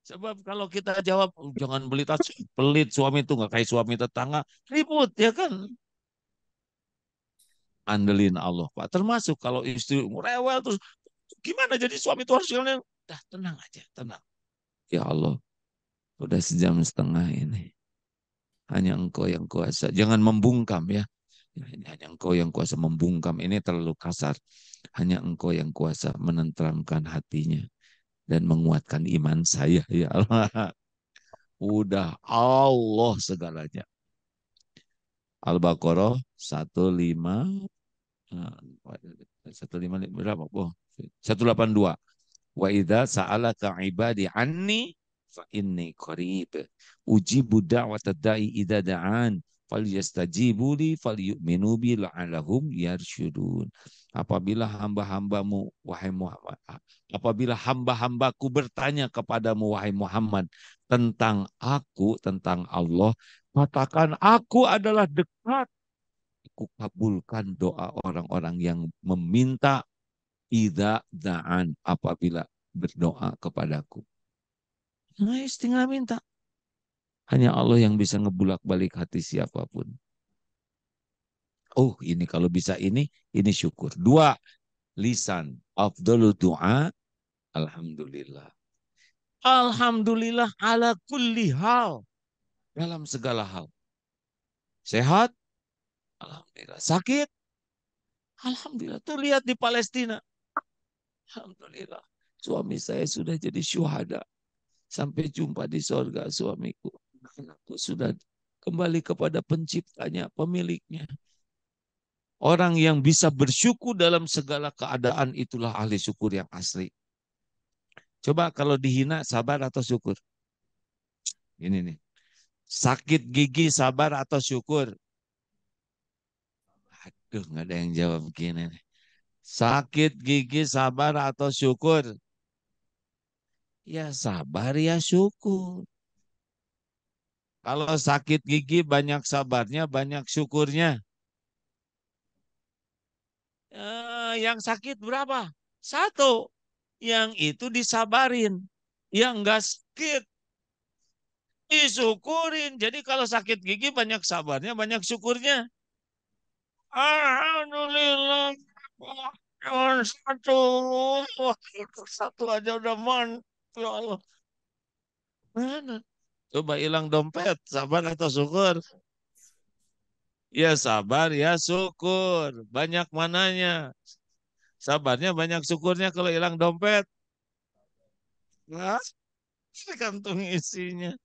Sebab kalau kita jawab, "Oh, jangan beli tas, pelit suami itu nggak kayak suami tetangga, ribut ya kan. Andelin Allah, Pak. Termasuk kalau istri rewel terus, gimana jadi suami itu harus jalan. Dah tenang aja, tenang. Ya Allah, udah 1,5 jam ini. Hanya Engkau yang kuasa. Jangan membungkam ya. Hanya Engkau yang kuasa membungkam. Ini terlalu kasar. Hanya Engkau yang kuasa menenteramkan hatinya dan menguatkan iman saya. Ya Allah. Udah Allah segalanya. Al-Baqarah 15 berapa? Oh, 182. Wa idza sa'alaka ibadi anni fa inni qarib. Ujibu da'watad da'i idza da'an falyastajibu li falyu'minu bi la'allahum yarsyudun. Apabila hamba-hambamu wahai Muhammad, apabila hamba-hambaku bertanya kepadamu wahai Muhammad tentang aku, tentang Allah, katakan aku adalah dekat. Aku kabulkan doa orang-orang yang meminta idza da'an apabila berdoa kepadaku. Nah, tinggal minta. Hanya Allah yang bisa ngebulak-balik hati siapapun. Oh, ini kalau bisa ini syukur. 2, lisan. Afdalu doa, alhamdulillah. Alhamdulillah ala kulli hal. Dalam segala hal. Sehat, alhamdulillah. Sakit, alhamdulillah. Tuh lihat di Palestina. Alhamdulillah. Suami saya sudah jadi syuhada. Sampai jumpa di sorga suamiku. Anakku sudah kembali kepada penciptanya, pemiliknya. Orang yang bisa bersyukur dalam segala keadaan itulah ahli syukur yang asli. Coba kalau dihina sabar atau syukur? Ini nih. Sakit gigi sabar atau syukur? Aduh, nggak ada yang jawab begini nih. Sakit gigi sabar atau syukur? Ya sabar ya syukur. Kalau sakit gigi banyak sabarnya, banyak syukurnya. Yang sakit berapa? Satu. Yang itu disabarin. Yang enggak sakit disyukurin. Jadi kalau sakit gigi banyak sabarnya, banyak syukurnya. Alhamdulillah. Cuma satu. Wah, satu aja udah mantap. Ya Allah. Mana? Coba hilang dompet. Sabar atau syukur? Ya sabar, ya syukur. Banyak mananya. Sabarnya banyak syukurnya kalau hilang dompet. Nah, tergantung isinya.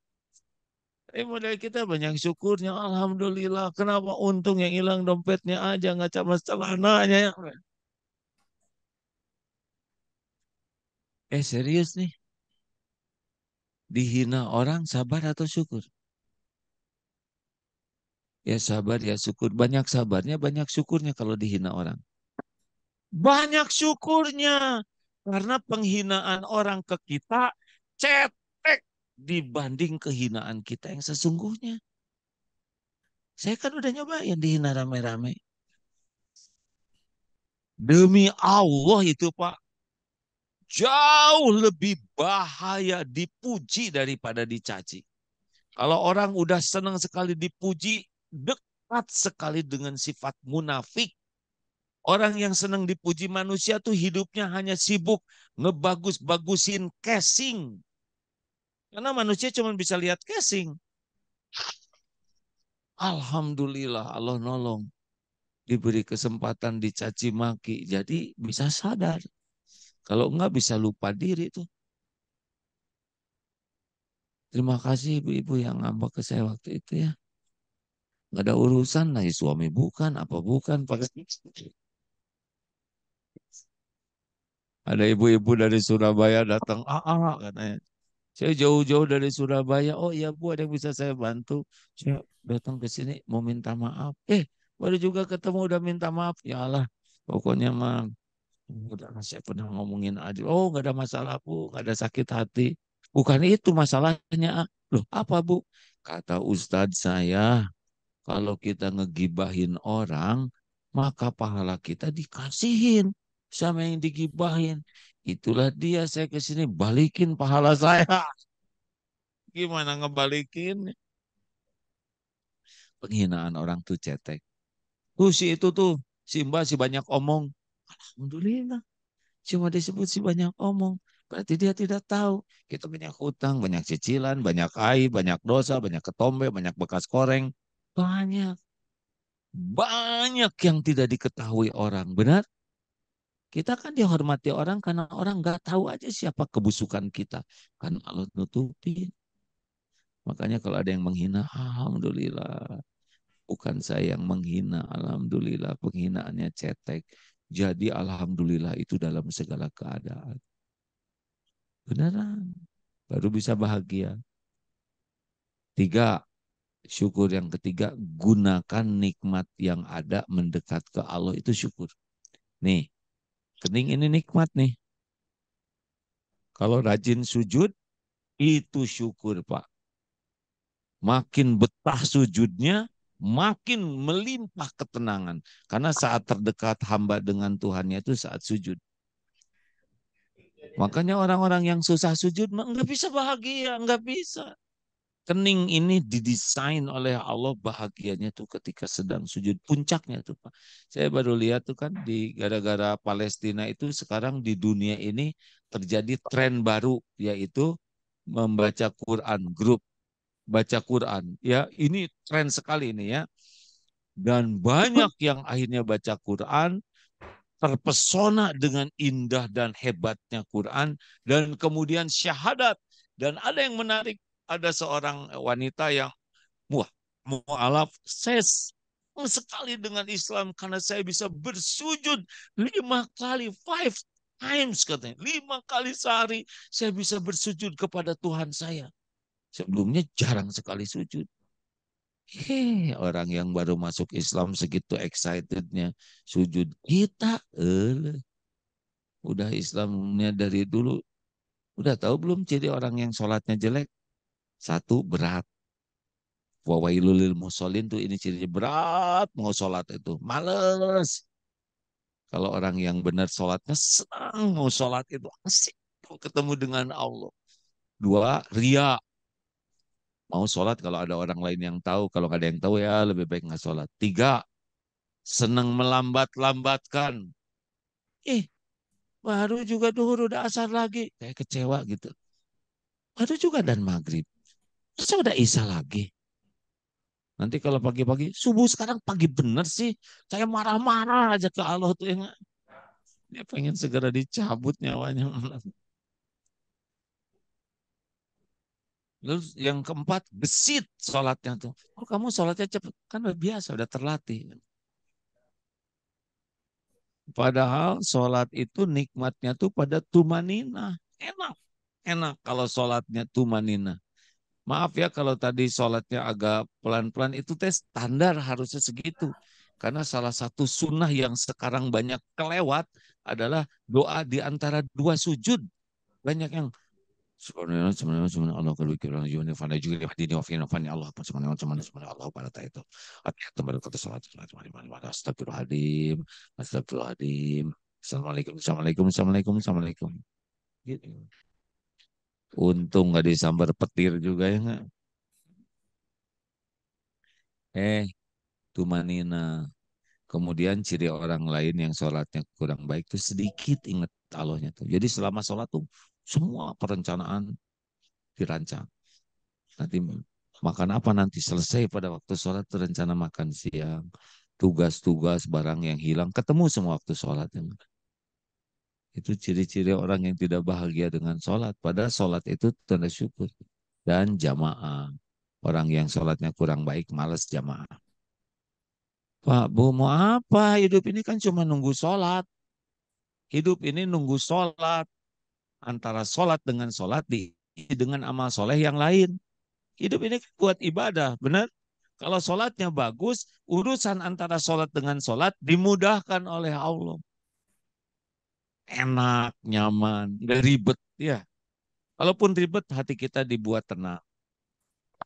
Modal kita banyak syukurnya. Alhamdulillah. Kenapa untung yang hilang dompetnya aja nggak sama celananya. Serius nih. Dihina orang sabar atau syukur? Ya sabar, ya syukur. Banyak sabarnya, banyak syukurnya kalau dihina orang. Banyak syukurnya. Karena penghinaan orang ke kita cetek dibanding kehinaan kita yang sesungguhnya. Saya kan udah nyobain dihina rame-rame. Demi Allah itu Pak, jauh lebih bahaya dipuji daripada dicaci. Kalau orang udah senang sekali dipuji, dekat sekali dengan sifat munafik. Orang yang senang dipuji manusia tuh hidupnya hanya sibuk ngebagus-bagusin casing. Karena manusia cuma bisa lihat casing. Alhamdulillah Allah nolong. Diberi kesempatan dicaci maki. Jadi bisa sadar. Kalau enggak bisa lupa diri tuh. Terima kasih ibu-ibu yang ngambek ke saya waktu itu ya. Nggak ada urusan lagi suami bukan, apa bukan. Ada ibu-ibu dari Surabaya datang, katanya. Saya jauh-jauh dari Surabaya. Oh iya Bu, ada yang bisa saya bantu? Saya datang ke sini mau minta maaf. Baru juga ketemu udah minta maaf. Ya Allah, pokoknya mah udah saya pernah ngomongin aja. Oh nggak ada masalah Bu, nggak ada sakit hati. Bukan itu masalahnya. Loh apa Bu? Kata Ustadz saya, kalau kita ngegibahin orang, maka pahala kita dikasihin sama yang digibahin. Itulah dia saya ke sini balikin pahala saya. Gimana ngebalikin? Penghinaan orang tuh cetek. Tuh si itu tuh, si Mbak si banyak omong. Alhamdulillah, cuma disebut si banyak omong. Berarti dia tidak tahu. Kita banyak hutang, banyak cicilan, banyak aib, banyak dosa, banyak ketombe, banyak bekas koreng. Banyak. Banyak yang tidak diketahui orang. Benar? Kita kan dihormati orang karena orang nggak tahu aja siapa kebusukan kita. Kan Allah nutupin. Makanya kalau ada yang menghina, Alhamdulillah. Bukan saya yang menghina, alhamdulillah penghinaannya cetek. Jadi alhamdulillah itu dalam segala keadaan. Beneran, baru bisa bahagia. Tiga, syukur yang ketiga, gunakan nikmat yang ada mendekat ke Allah itu syukur. Nih, kening ini nikmat nih. Kalau rajin sujud, itu syukur Pak. Makin betah sujudnya, makin melimpah ketenangan. Karena saat terdekat hamba dengan Tuhannya itu saat sujud. Makanya orang-orang yang susah sujud nggak bisa bahagia, nggak bisa. Kening ini didesain oleh Allah bahagianya tuh ketika sedang sujud. Puncaknya tuh Pak. Saya baru lihat tuh kan di gara-gara Palestina itu sekarang di dunia ini terjadi tren baru yaitu membaca Quran, grup baca Quran. Ya, ini tren sekali ini ya. Dan banyak yang akhirnya baca Quran, terpesona dengan indah dan hebatnya Quran, dan kemudian syahadat. Dan ada yang menarik, ada seorang wanita yang, wah, mu'alaf, saya senang sekali dengan Islam karena saya bisa bersujud 5 kali, 5 times katanya. 5 kali sehari saya bisa bersujud kepada Tuhan saya. Sebelumnya jarang sekali sujud. Orang yang baru masuk Islam segitu excitednya sujud. Kita udah Islamnya dari dulu. Udah tahu belum ciri orang yang sholatnya jelek? Satu, berat. Wawailul lil musholin tuh ini cirinya berat mau sholat itu. Males. Kalau orang yang benar sholatnya senang mau sholat itu asik mau ketemu dengan Allah. Dua, ria. Mau sholat kalau ada orang lain yang tahu. Kalau nggak ada yang tahu ya lebih baik nggak sholat. Tiga, senang melambat-lambatkan. Eh, baru juga duhur udah asar lagi. Kayak kecewa gitu. Baru juga dan maghrib. Masa udah isya lagi? Nanti kalau pagi-pagi, subuh sekarang pagi bener sih. Saya marah-marah aja ke Allah tuh yang dia pengen segera dicabut nyawanya. Terus yang keempat, gesit sholatnya tuh. Oh, kamu sholatnya cepet. Kan udah biasa, udah terlatih. Padahal sholat itu nikmatnya tuh pada tumanina. Enak. Enak kalau sholatnya tumanina. Maaf ya kalau tadi sholatnya agak pelan-pelan. Itu tes standar harusnya segitu. Karena salah satu sunnah yang sekarang banyak kelewat adalah doa di antara dua sujud. Banyak yang Subhanallah, subhanallah, subhanallah, Allah kalau bikin orang jiwa fana juga dia hadini wa fina fani Allah subhanallah, subhanallah, subhanallah, Allah pada itu. Artinya kembali kata salat salat astagfirullahaladzim, astagfirullahaladzim. Assalamualaikum, assalamualaikum, assalamualaikum, assalamualaikum. Gitu. Untung nggak disambar petir juga ya nggak. Tumanina. Kemudian ciri orang lain yang sholatnya kurang baik tuh sedikit ingat Allahnya tuh. Jadi selama sholat tuh semua perencanaan dirancang. Nanti makan apa nanti selesai pada waktu sholat rencana makan siang, tugas-tugas barang yang hilang ketemu semua waktu sholat. Itu ciri-ciri orang yang tidak bahagia dengan sholat. Padahal sholat itu tanda syukur dan jamaah. Orang yang sholatnya kurang baik malas jamaah. Pak Bu mau apa? Hidup ini kan cuma nunggu sholat. Hidup ini nunggu sholat. Antara sholat dengan sholat dengan amal soleh yang lain. Hidup ini kan buat ibadah, benar? Kalau sholatnya bagus, urusan antara sholat dengan sholat dimudahkan oleh Allah. Enak, nyaman, gak ribet. Ya, kalaupun ribet, hati kita dibuat tenang.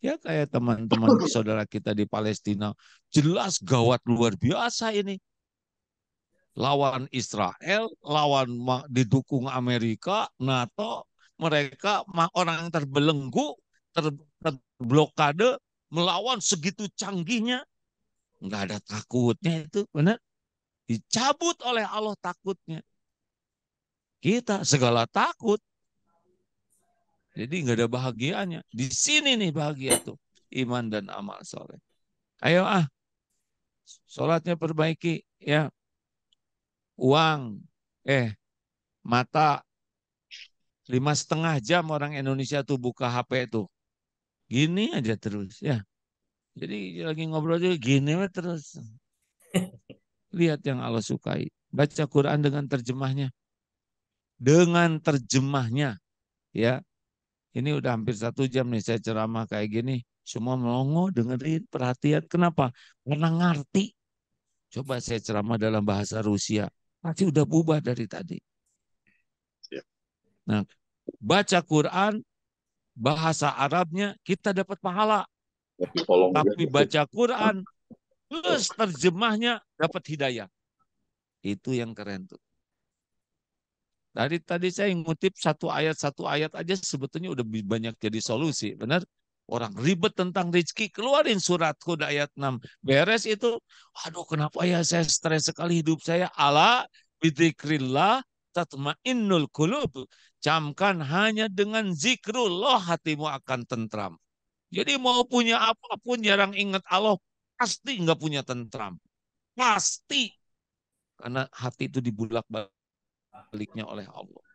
Ya kayak teman-teman saudara kita di Palestina, jelas gawat luar biasa ini. Lawan Israel, didukung Amerika, NATO, mereka orang yang terbelenggu, terblokade, melawan segitu canggihnya, nggak ada takutnya itu, benar? Dicabut oleh Allah takutnya. Kita segala takut, jadi nggak ada bahagianya. Di sini nih bahagia tuh, iman dan amal soleh. Ayo sholatnya perbaiki, ya. Uang, mata 5,5 jam orang Indonesia tuh buka HP tuh. Gini aja terus ya. Jadi lagi ngobrol aja gini terus. Lihat yang Allah sukai. Baca Quran dengan terjemahnya. Dengan terjemahnya. Ya. Ini udah hampir 1 jam nih saya ceramah kayak gini. Semua melongo dengerin perhatian. Kenapa? Karena ngerti. Coba saya ceramah dalam bahasa Rusia. Pasti udah bubar dari tadi. Nah, baca Quran bahasa Arabnya kita dapat pahala. Tapi baca Quran plus terjemahnya dapat hidayah. Itu yang keren tuh. Dari tadi saya ngutip satu ayat aja sebetulnya udah banyak jadi solusi, benar? Orang ribet tentang rezeki, keluarin surat Hud ayat 6. Beres itu, aduh kenapa ya saya stres sekali hidup saya. Ala bidzikrillah tatmainnul qulub. Camkan hanya dengan zikrullah hatimu akan tentram. Jadi mau punya apapun jarang ingat Allah, pasti nggak punya tentram. Pasti. Karena hati itu dibulak-baliknya oleh Allah.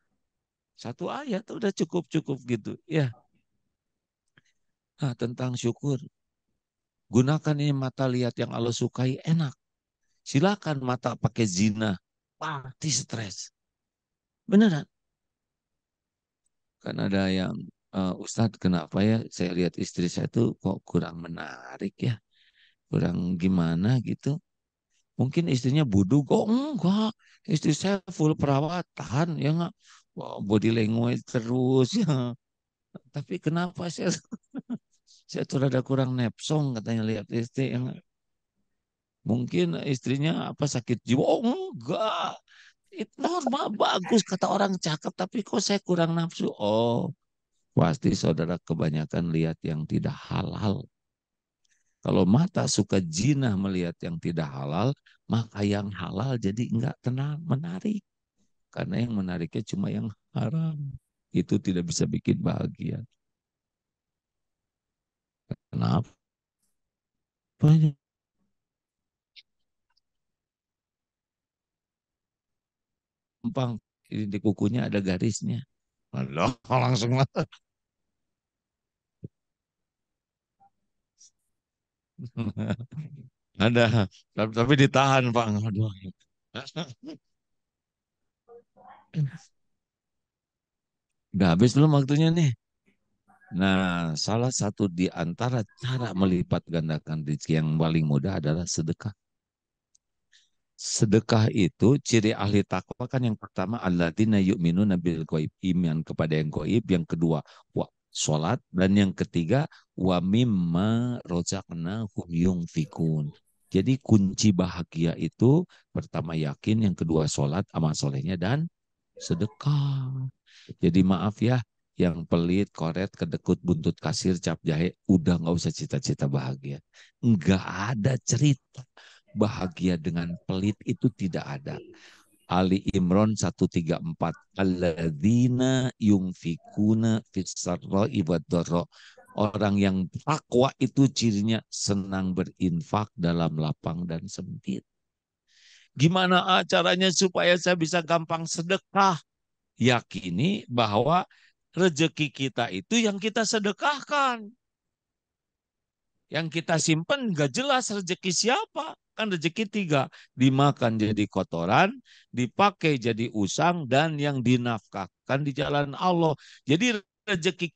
Satu ayat udah cukup-cukup gitu. Ya, nah, tentang syukur. Gunakan ini mata lihat yang Allah sukai, enak. Silakan mata pakai zina, pasti stres. Beneran. Kan ada yang, Ustadz kenapa ya saya lihat istri saya tuh kok kurang menarik ya. Kurang gimana gitu. Mungkin istrinya buduk, kok enggak. Istri saya full perawatan, ya enggak. Wah, body language terus ya. Tapi kenapa saya tuh rada kurang nepsong katanya lihat istri yang mungkin istrinya apa sakit jiwa. Oh enggak. Itu normal bagus kata orang cakep tapi kok saya kurang nafsu. Oh, pasti saudara kebanyakan lihat yang tidak halal. Kalau mata suka jinah melihat yang tidak halal, maka yang halal jadi enggak tenang, menarik. Karena yang menariknya cuma yang haram. Itu tidak bisa bikin bahagia. Kenapa? Banyak. Gampang. Di kukunya ada garisnya. Allah, langsung lah. Ada, tapi ditahan Pak. Aduh. Udah habis belum waktunya nih? Nah, salah satu di antara cara melipat gandakan rezeki yang paling mudah adalah sedekah. Sedekah itu ciri ahli takwa kan yang pertama alladzina yu'minuna bil ghaib, iman kepada yang gaib, yang kedua wa salat, dan yang ketiga wa mimma razaqnahum yunfikun. Jadi kunci bahagia itu pertama yakin, yang kedua salat, amal solehnya, dan sedekah. Jadi maaf ya, yang pelit, koret, kedekut, buntut kasir, cap jahe, udah nggak usah cita-cita bahagia. Nggak ada cerita bahagia dengan pelit, itu tidak ada. Ali Imran 134. Alladzina yungfikuna fissarra'i waddharra. Orang yang takwa itu cirinya senang berinfak dalam lapang dan sempit. Gimana caranya supaya saya bisa gampang sedekah? Yakini bahwa rezeki kita itu yang kita sedekahkan. Yang kita simpen nggak jelas rezeki siapa. Kan rezeki tiga. Dimakan jadi kotoran, dipakai jadi usang, dan yang dinafkahkan di jalan Allah. Jadi rezeki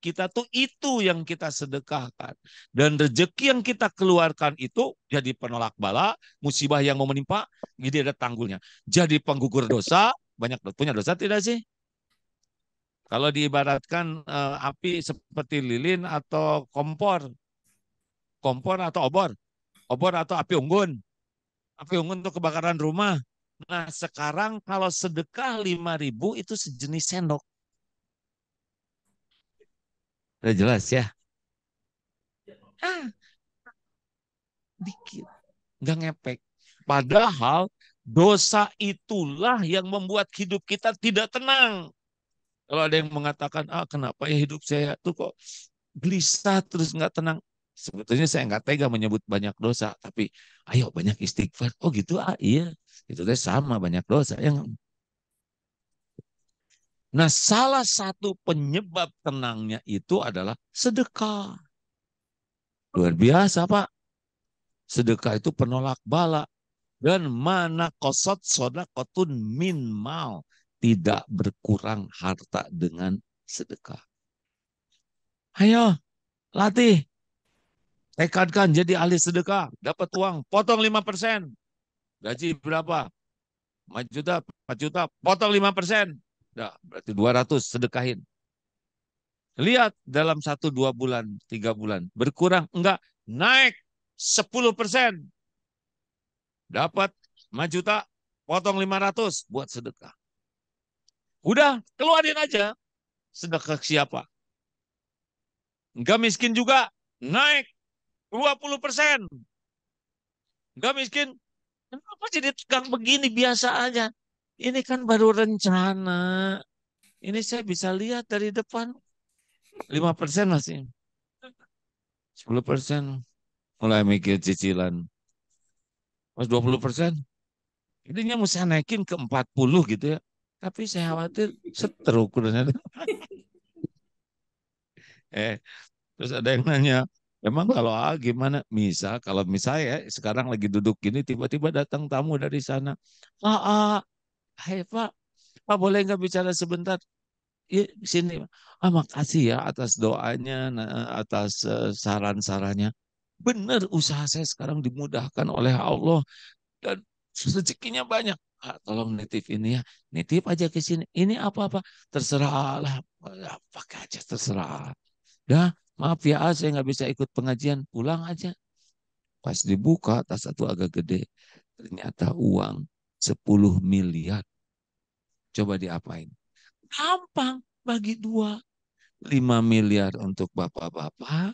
kita tuh itu yang kita sedekahkan. Dan rezeki yang kita keluarkan itu jadi penolak bala, musibah yang mau menimpa, jadi ada tanggulnya. Jadi penggugur dosa, banyak punya dosa tidak sih? Kalau diibaratkan api seperti lilin atau kompor, kompor atau obor, obor atau api unggun, api unggun untuk kebakaran rumah. Nah sekarang kalau sedekah 5.000 itu sejenis sendok. Udah jelas ya? Ah, dikit, nggak ngepek. Padahal dosa itulah yang membuat hidup kita tidak tenang. Kalau ada yang mengatakan, ah kenapa ya hidup saya tuh kok gelisah terus nggak tenang. Sebetulnya saya nggak tega menyebut banyak dosa, tapi ayo banyak istighfar. Oh gitu, ah iya, itu teh sama banyak dosa. Nah, salah satu penyebab tenangnya itu adalah sedekah. Luar biasa, Pak. Sedekah itu penolak bala. Dan mana kosot sodakotun min mal. Tidak berkurang harta dengan sedekah. Ayo, latih. Tekadkan jadi ahli sedekah. Dapat uang, potong 5%. Gaji berapa? 5 juta, 4 juta, potong 5%. Nah, berarti 200 sedekahin. Lihat dalam 1, 2 bulan, 3 bulan. Berkurang? Enggak. Naik 10%. Dapat 5 juta, potong 500 buat sedekah. Udah, keluarin aja. Sedekah siapa? Enggak miskin juga. Naik 20%. Enggak miskin. Kenapa jadi tegang begini? Biasa aja. Ini kan baru rencana. Ini saya bisa lihat dari depan. 5% masih. 10% mulai mikir cicilan. Pas 20%. Intinya mesti naikin ke 40 gitu ya. Tapi saya khawatir setruk. Eh, terus ada yang nanya, emang kalau gimana? Misal, kalau misalnya ya, sekarang lagi duduk gini, tiba-tiba datang tamu dari sana. Hai Pak, Pak boleh nggak bicara sebentar? Ya, sini. Makasih ya atas doanya, atas saran-sarannya. Benar usaha saya sekarang dimudahkan oleh Allah dan rezekinya banyak. Tolong nitip ini ya, nitip aja ke sini. Ini apa-apa, terserah lah, pakai aja terserah. Dah, maaf ya, saya nggak bisa ikut pengajian, pulang aja. Pas dibuka, tas satu agak gede, ternyata uang 10 miliar. Coba diapain? Gampang, bagi dua. 5 miliar untuk bapak-bapak,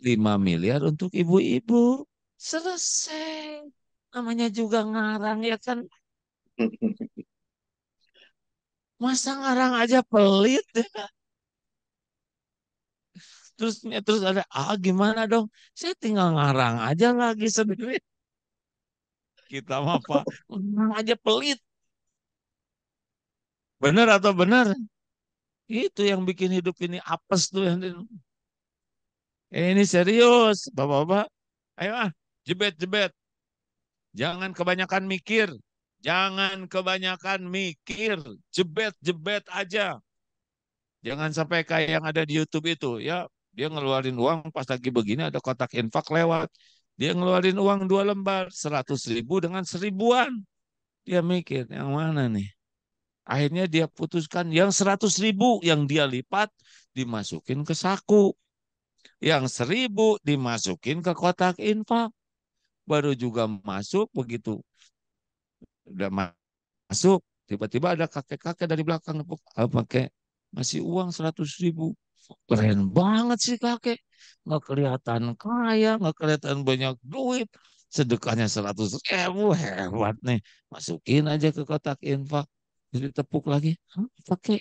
5 miliar untuk ibu-ibu. Selesai. Namanya juga ngarang ya kan. Masa ngarang aja pelit ya. terus ada, gimana dong? Saya tinggal ngarang aja lagi sendiri. Kita mah Pak, ngarang aja pelit. Bener atau benar? Itu yang bikin hidup ini apes tuh. Ini serius, Bapak-bapak. Ayo jebet, jebet. Jangan kebanyakan mikir. Jangan kebanyakan mikir. Jebet, jebet aja. Jangan sampai kayak yang ada di YouTube itu. Ya, dia ngeluarin uang pas lagi begini ada kotak infak lewat. Dia ngeluarin uang 2 lembar. 100.000 dengan 1.000-an. Dia mikir, yang mana nih? Akhirnya dia putuskan yang 100.000 yang dia lipat dimasukin ke saku. Yang 1.000 dimasukin ke kotak infak. Baru juga masuk begitu. Udah masuk. Tiba-tiba ada kakek-kakek dari belakang pakai masih uang 100.000. Keren banget sih kakek. Nggak kelihatan kaya, nggak kelihatan banyak duit. Sedekahnya 100.000, hebat nih. Masukin aja ke kotak infak. Jadi tepuk lagi. Pakai.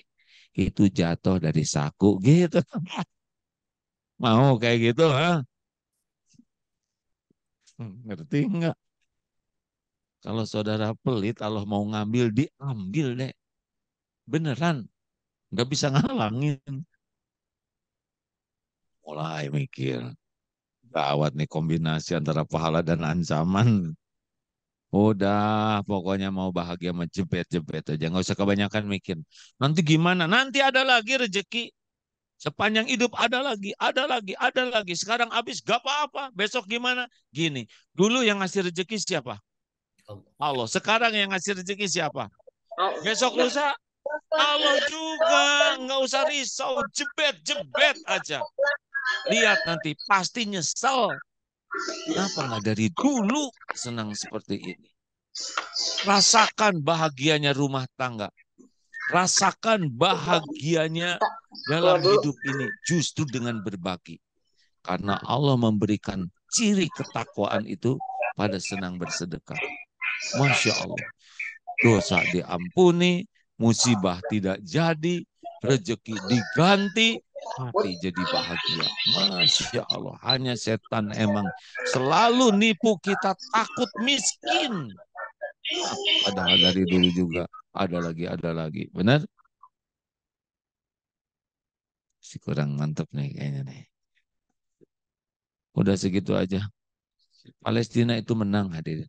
Itu jatuh dari saku gitu. Mau kayak gitu, ha? Ngerti nggak? Kalau saudara pelit, Allah mau ngambil, diambil deh. Beneran. Nggak bisa ngalangin. Mulai mikir. Gawat nih kombinasi antara pahala dan ancaman. Udah, pokoknya mau bahagia menjebet-jebet aja. Nggak usah kebanyakan mikir. Nanti gimana? Nanti ada lagi rezeki. Sepanjang hidup ada lagi, ada lagi, ada lagi. Sekarang habis, gak apa-apa. Besok gimana? Gini, dulu yang ngasih rezeki siapa? Allah. Sekarang yang ngasih rezeki siapa? Besok lusa, Allah juga. Nggak usah risau, jebet-jebet aja. Lihat nanti, pasti nyesel. Kenapa nggak dari dulu senang seperti ini? Rasakan bahagianya rumah tangga. Rasakan bahagianya dalam hidup ini justru dengan berbagi. Karena Allah memberikan ciri ketakwaan itu pada senang bersedekah. Masya Allah. Dosa diampuni, musibah tidak jadi, rezeki diganti, hati jadi bahagia. Masya Allah. Hanya setan emang selalu nipu kita takut miskin. Padahal dari dulu juga ada lagi, ada lagi. Benar? Si kurang mantap nih kayaknya nih. Udah segitu aja. Palestina itu menang hadirin.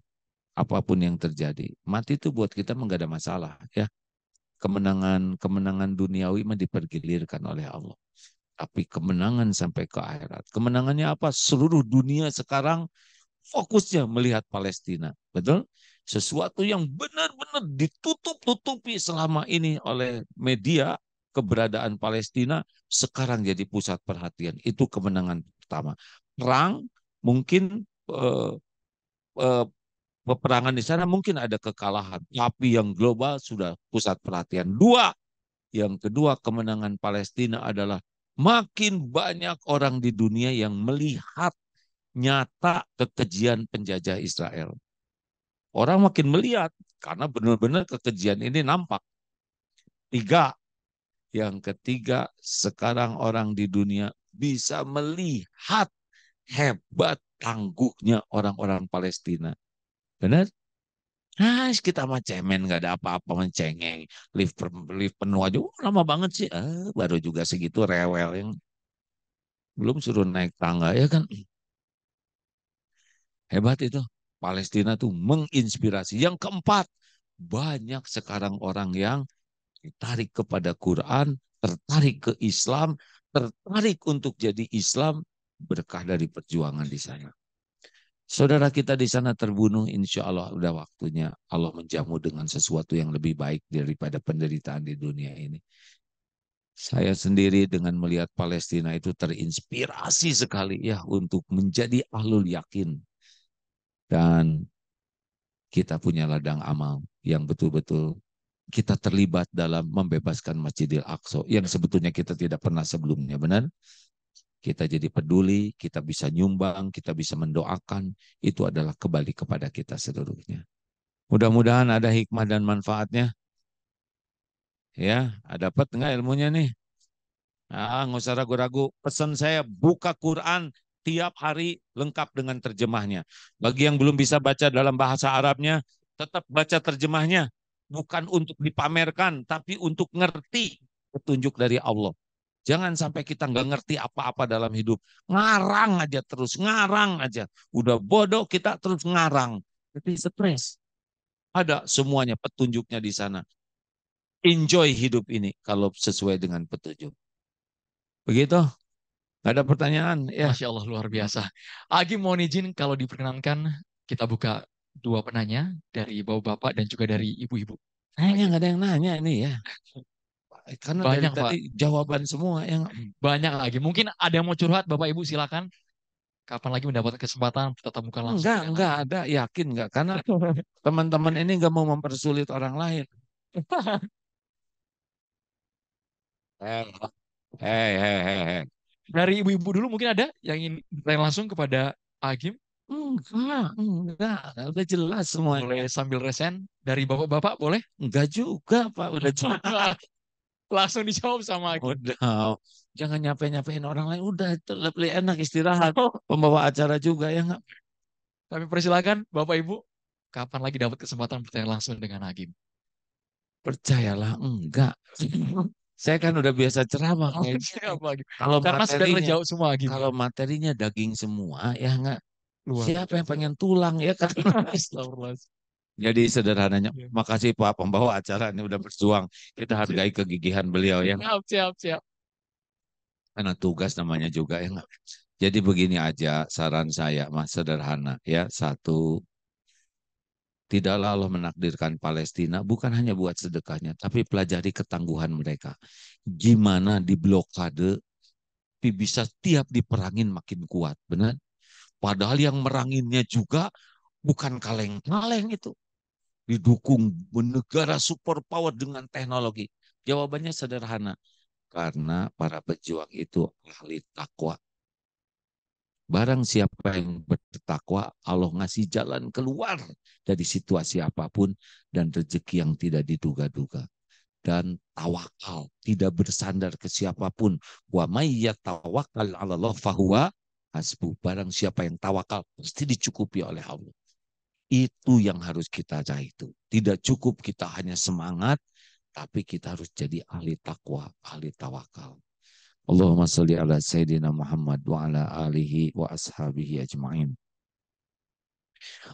Apapun yang terjadi. Mati itu buat kita nggak ada masalah ya. Kemenangan duniawi mah dipergilirkan oleh Allah. Tapi kemenangan sampai ke akhirat. Kemenangannya apa? Seluruh dunia sekarang fokusnya melihat Palestina. Betul? Sesuatu yang benar-benar ditutup-tutupi selama ini oleh media, keberadaan Palestina sekarang jadi pusat perhatian. Itu kemenangan pertama. Perang mungkin eh, peperangan di sana mungkin ada kekalahan, tapi yang global sudah pusat perhatian. Yang kedua kemenangan Palestina adalah makin banyak orang di dunia yang melihat nyata kekejian penjajah Israel. Orang makin melihat karena benar-benar kekejian ini nampak. Tiga, yang ketiga sekarang orang di dunia bisa melihat hebat tangguhnya orang-orang Palestina. Benar? Kita mah cemen gak ada apa-apa mencengeng. Lift penuh aja. Lama banget sih. Baru juga segitu rewel yang belum suruh naik tangga ya kan. Hebat itu. Palestina tuh menginspirasi. Yang keempat, banyak sekarang orang yang tertarik kepada Quran, tertarik ke Islam, tertarik untuk jadi Islam berkah dari perjuangan di sana. Saudara kita di sana terbunuh, insya Allah udah waktunya Allah menjamu dengan sesuatu yang lebih baik daripada penderitaan di dunia ini. Saya sendiri dengan melihat Palestina itu terinspirasi sekali ya untuk menjadi ahlul yakin. Dan kita punya ladang amal yang betul-betul kita terlibat dalam membebaskan Masjidil Aqsa yang sebetulnya kita tidak pernah sebelumnya, benar? Kita jadi peduli, kita bisa nyumbang, kita bisa mendoakan, itu adalah kembali kepada kita seluruhnya. Mudah-mudahan ada hikmah dan manfaatnya. Ya, dapat nggak ilmunya nih? Nggak usah ragu-ragu. Pesan saya buka Quran tiap hari lengkap dengan terjemahnya. Bagi yang belum bisa baca dalam bahasa Arabnya, tetap baca terjemahnya. Bukan untuk dipamerkan, tapi untuk ngerti petunjuk dari Allah. Jangan sampai kita nggak ngerti apa-apa dalam hidup. Ngarang aja terus, ngarang aja. Udah bodoh kita terus ngarang. Jadi stres. Ada semuanya petunjuknya di sana. Enjoy hidup ini kalau sesuai dengan petunjuk. Begitu? Nggak ada pertanyaan ya. Masya Allah, luar biasa. Agi mohon izin kalau diperkenankan kita buka dua penanya dari bapak-bapak dan juga dari ibu-ibu. Kayaknya nggak ada yang nanya ini ya. Karena dari Banyak Pak, tadi jawaban semua yang banyak lagi. Mungkin ada yang mau curhat, Bapak Ibu silakan. Kapan lagi mendapat kesempatan tetap muka langsung dengan enggak Agi. ada, yakin nggak? Karena teman-teman ini nggak mau mempersulit orang lain. Hei, hei, hei, hei, hei. Dari ibu-ibu dulu mungkin ada yang ingin bertanya langsung kepada Agim. Enggak, udah jelas semuanya. Boleh sambil resen. Dari bapak-bapak boleh? Enggak juga, Pak, udah jelas. Langsung dijawab sama Agim. Udah, jangan nyape-nyapein orang lain. Udah, itu lebih enak istirahat. Pembawa acara juga ya nggak? Kami persilakan Bapak Ibu. Kapan lagi dapat kesempatan bertanya langsung dengan Agim? Percayalah, enggak. Saya kan udah biasa ceramah kayak gini. Siap Agim. Kalau Karena sudah materinya, terjawab semua Agim. kalau materinya daging semua ya enggak. Luar Siapa yang biasa. pengen tulang ya kan? Astagfirullah. Jadi sederhananya, Iya. makasih Pak pembawa acara ini udah berjuang. Kita hargai kegigihan beliau ya. Siap, siap, siap. Karena tugas namanya juga ya enggak. Jadi begini aja saran saya mas sederhana ya. Satu, tidaklah Allah menakdirkan Palestina bukan hanya buat sedekahnya, tapi pelajari ketangguhan mereka. Gimana di blokade, tapi bisa tiap diperangin makin kuat, benar? Padahal yang meranginnya juga bukan kaleng-kaleng itu. Didukung negara superpower dengan teknologi. Jawabannya sederhana. Karena para pejuang itu ahli takwa. Barang siapa yang bertakwa, Allah ngasih jalan keluar dari situasi apapun dan rezeki yang tidak diduga-duga. Dan tawakal, tidak bersandar ke siapapun. Wa may yatawakkal 'ala Allah fahuwa hasbuh. Barang siapa yang tawakal pasti dicukupi oleh Allah. Itu yang harus kita cari itu. Tidak cukup kita hanya semangat, tapi kita harus jadi ahli takwa, ahli tawakal. Allahumma salli ala Sayyidina Muhammad wa ala alihi wa ashabihi ajma'in.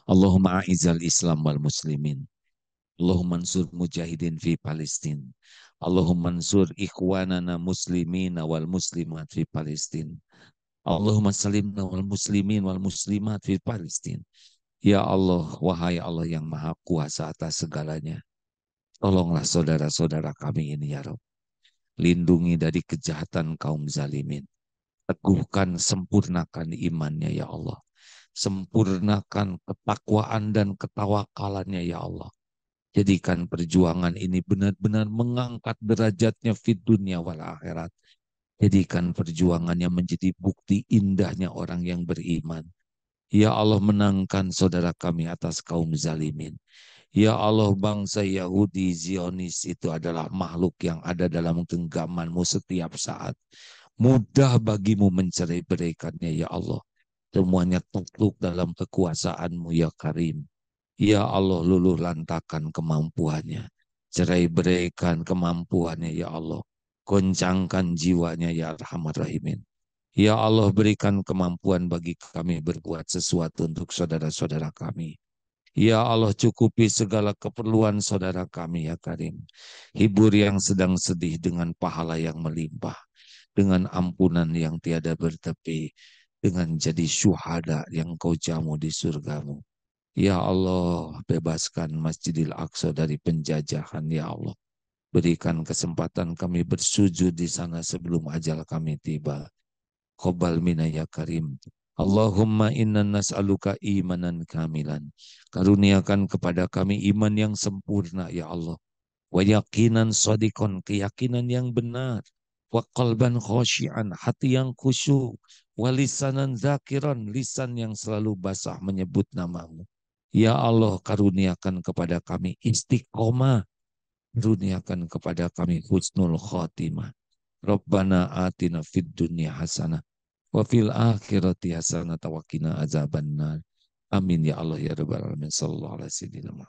Allahumma a'izal Islam wal muslimin. Allahumma ansur mujahidin fi Palestin. Allahumma ansur ikhwanana muslimina wal muslimat fi Palestin. Allahumma salimna wal muslimin wal muslimat fi Palestin. Ya Allah, wahai Allah yang maha kuasa atas segalanya. Tolonglah saudara-saudara kami ini ya Rabb. Lindungi dari kejahatan kaum zalimin. Teguhkan, sempurnakan imannya ya Allah. Sempurnakan ketakwaan dan ketawakalannya ya Allah. Jadikan perjuangan ini benar-benar mengangkat derajatnya fid dunia wal akhirat. Jadikan perjuangannya menjadi bukti indahnya orang yang beriman. Ya Allah, menangkan saudara kami atas kaum zalimin. Ya Allah, bangsa Yahudi Zionis itu adalah makhluk yang ada dalam genggamanmu setiap saat. Mudah bagimu mencerai beraikannya ya Allah. Semuanya takluk dalam kekuasaanmu ya Karim. Ya Allah, luluh lantakan kemampuannya. Cerai beraikan kemampuannya ya Allah. Goncangkan jiwanya ya Arhamar Rahimin. Ya Allah, berikan kemampuan bagi kami berbuat sesuatu untuk saudara-saudara kami. Ya Allah, cukupi segala keperluan saudara kami ya Karim. Hibur yang sedang sedih dengan pahala yang melimpah. Dengan ampunan yang tiada bertepi. Dengan jadi syuhada yang kau jamu di surgamu. Ya Allah, bebaskan Masjidil Aqsa dari penjajahan ya Allah. Berikan kesempatan kami bersujud di sana sebelum ajal kami tiba. Qobal mina ya Karim. Allahumma inna nas'aluka imanan kamilan. Karuniakan kepada kami iman yang sempurna ya Allah. Wa yakinan sodikon, keyakinan yang benar. Wa qalban khosyian, hati yang khusyuk. Wa lisanan zakiran, lisan yang selalu basah menyebut namamu. Ya Allah, karuniakan kepada kami istiqomah. Karuniakan kepada kami husnul khotimah. Rabbana atina fid dunya hasanah wa fil akhirati hasanah wa qina azabannar. Amin ya Allah ya rabbal alamin. Sallallahu alaihi wasallam.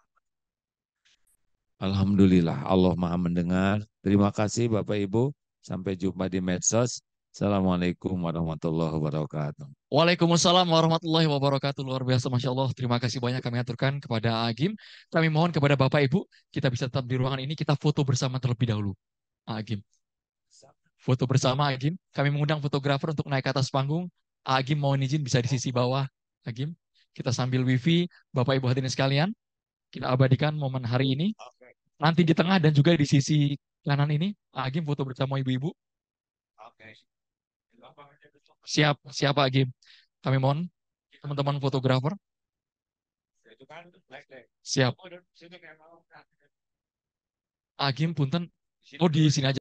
Alhamdulillah Allah Maha mendengar. Terima kasih Bapak Ibu. Sampai jumpa di medsos. Assalamualaikum warahmatullahi wabarakatuh. Waalaikumsalam warahmatullahi wabarakatuh. Luar biasa, Masya Allah. Terima kasih banyak kami aturkan kepada Agim. Kami mohon kepada Bapak Ibu, kita bisa tetap di ruangan ini, kita foto bersama terlebih dahulu. Agim. Foto bersama Agim. Kami mengundang fotografer untuk naik ke atas panggung. Agim mohon izin bisa di sisi bawah. Agim. Kita sambil wifi, Bapak Ibu hadirin sekalian. Kita abadikan momen hari ini. Nanti di tengah dan juga di sisi kanan ini, Agim foto bersama ibu-ibu. Siap, siapa Agim? Kami mohon teman-teman fotografer. Siap. Agim punten. Oh, di sini aja.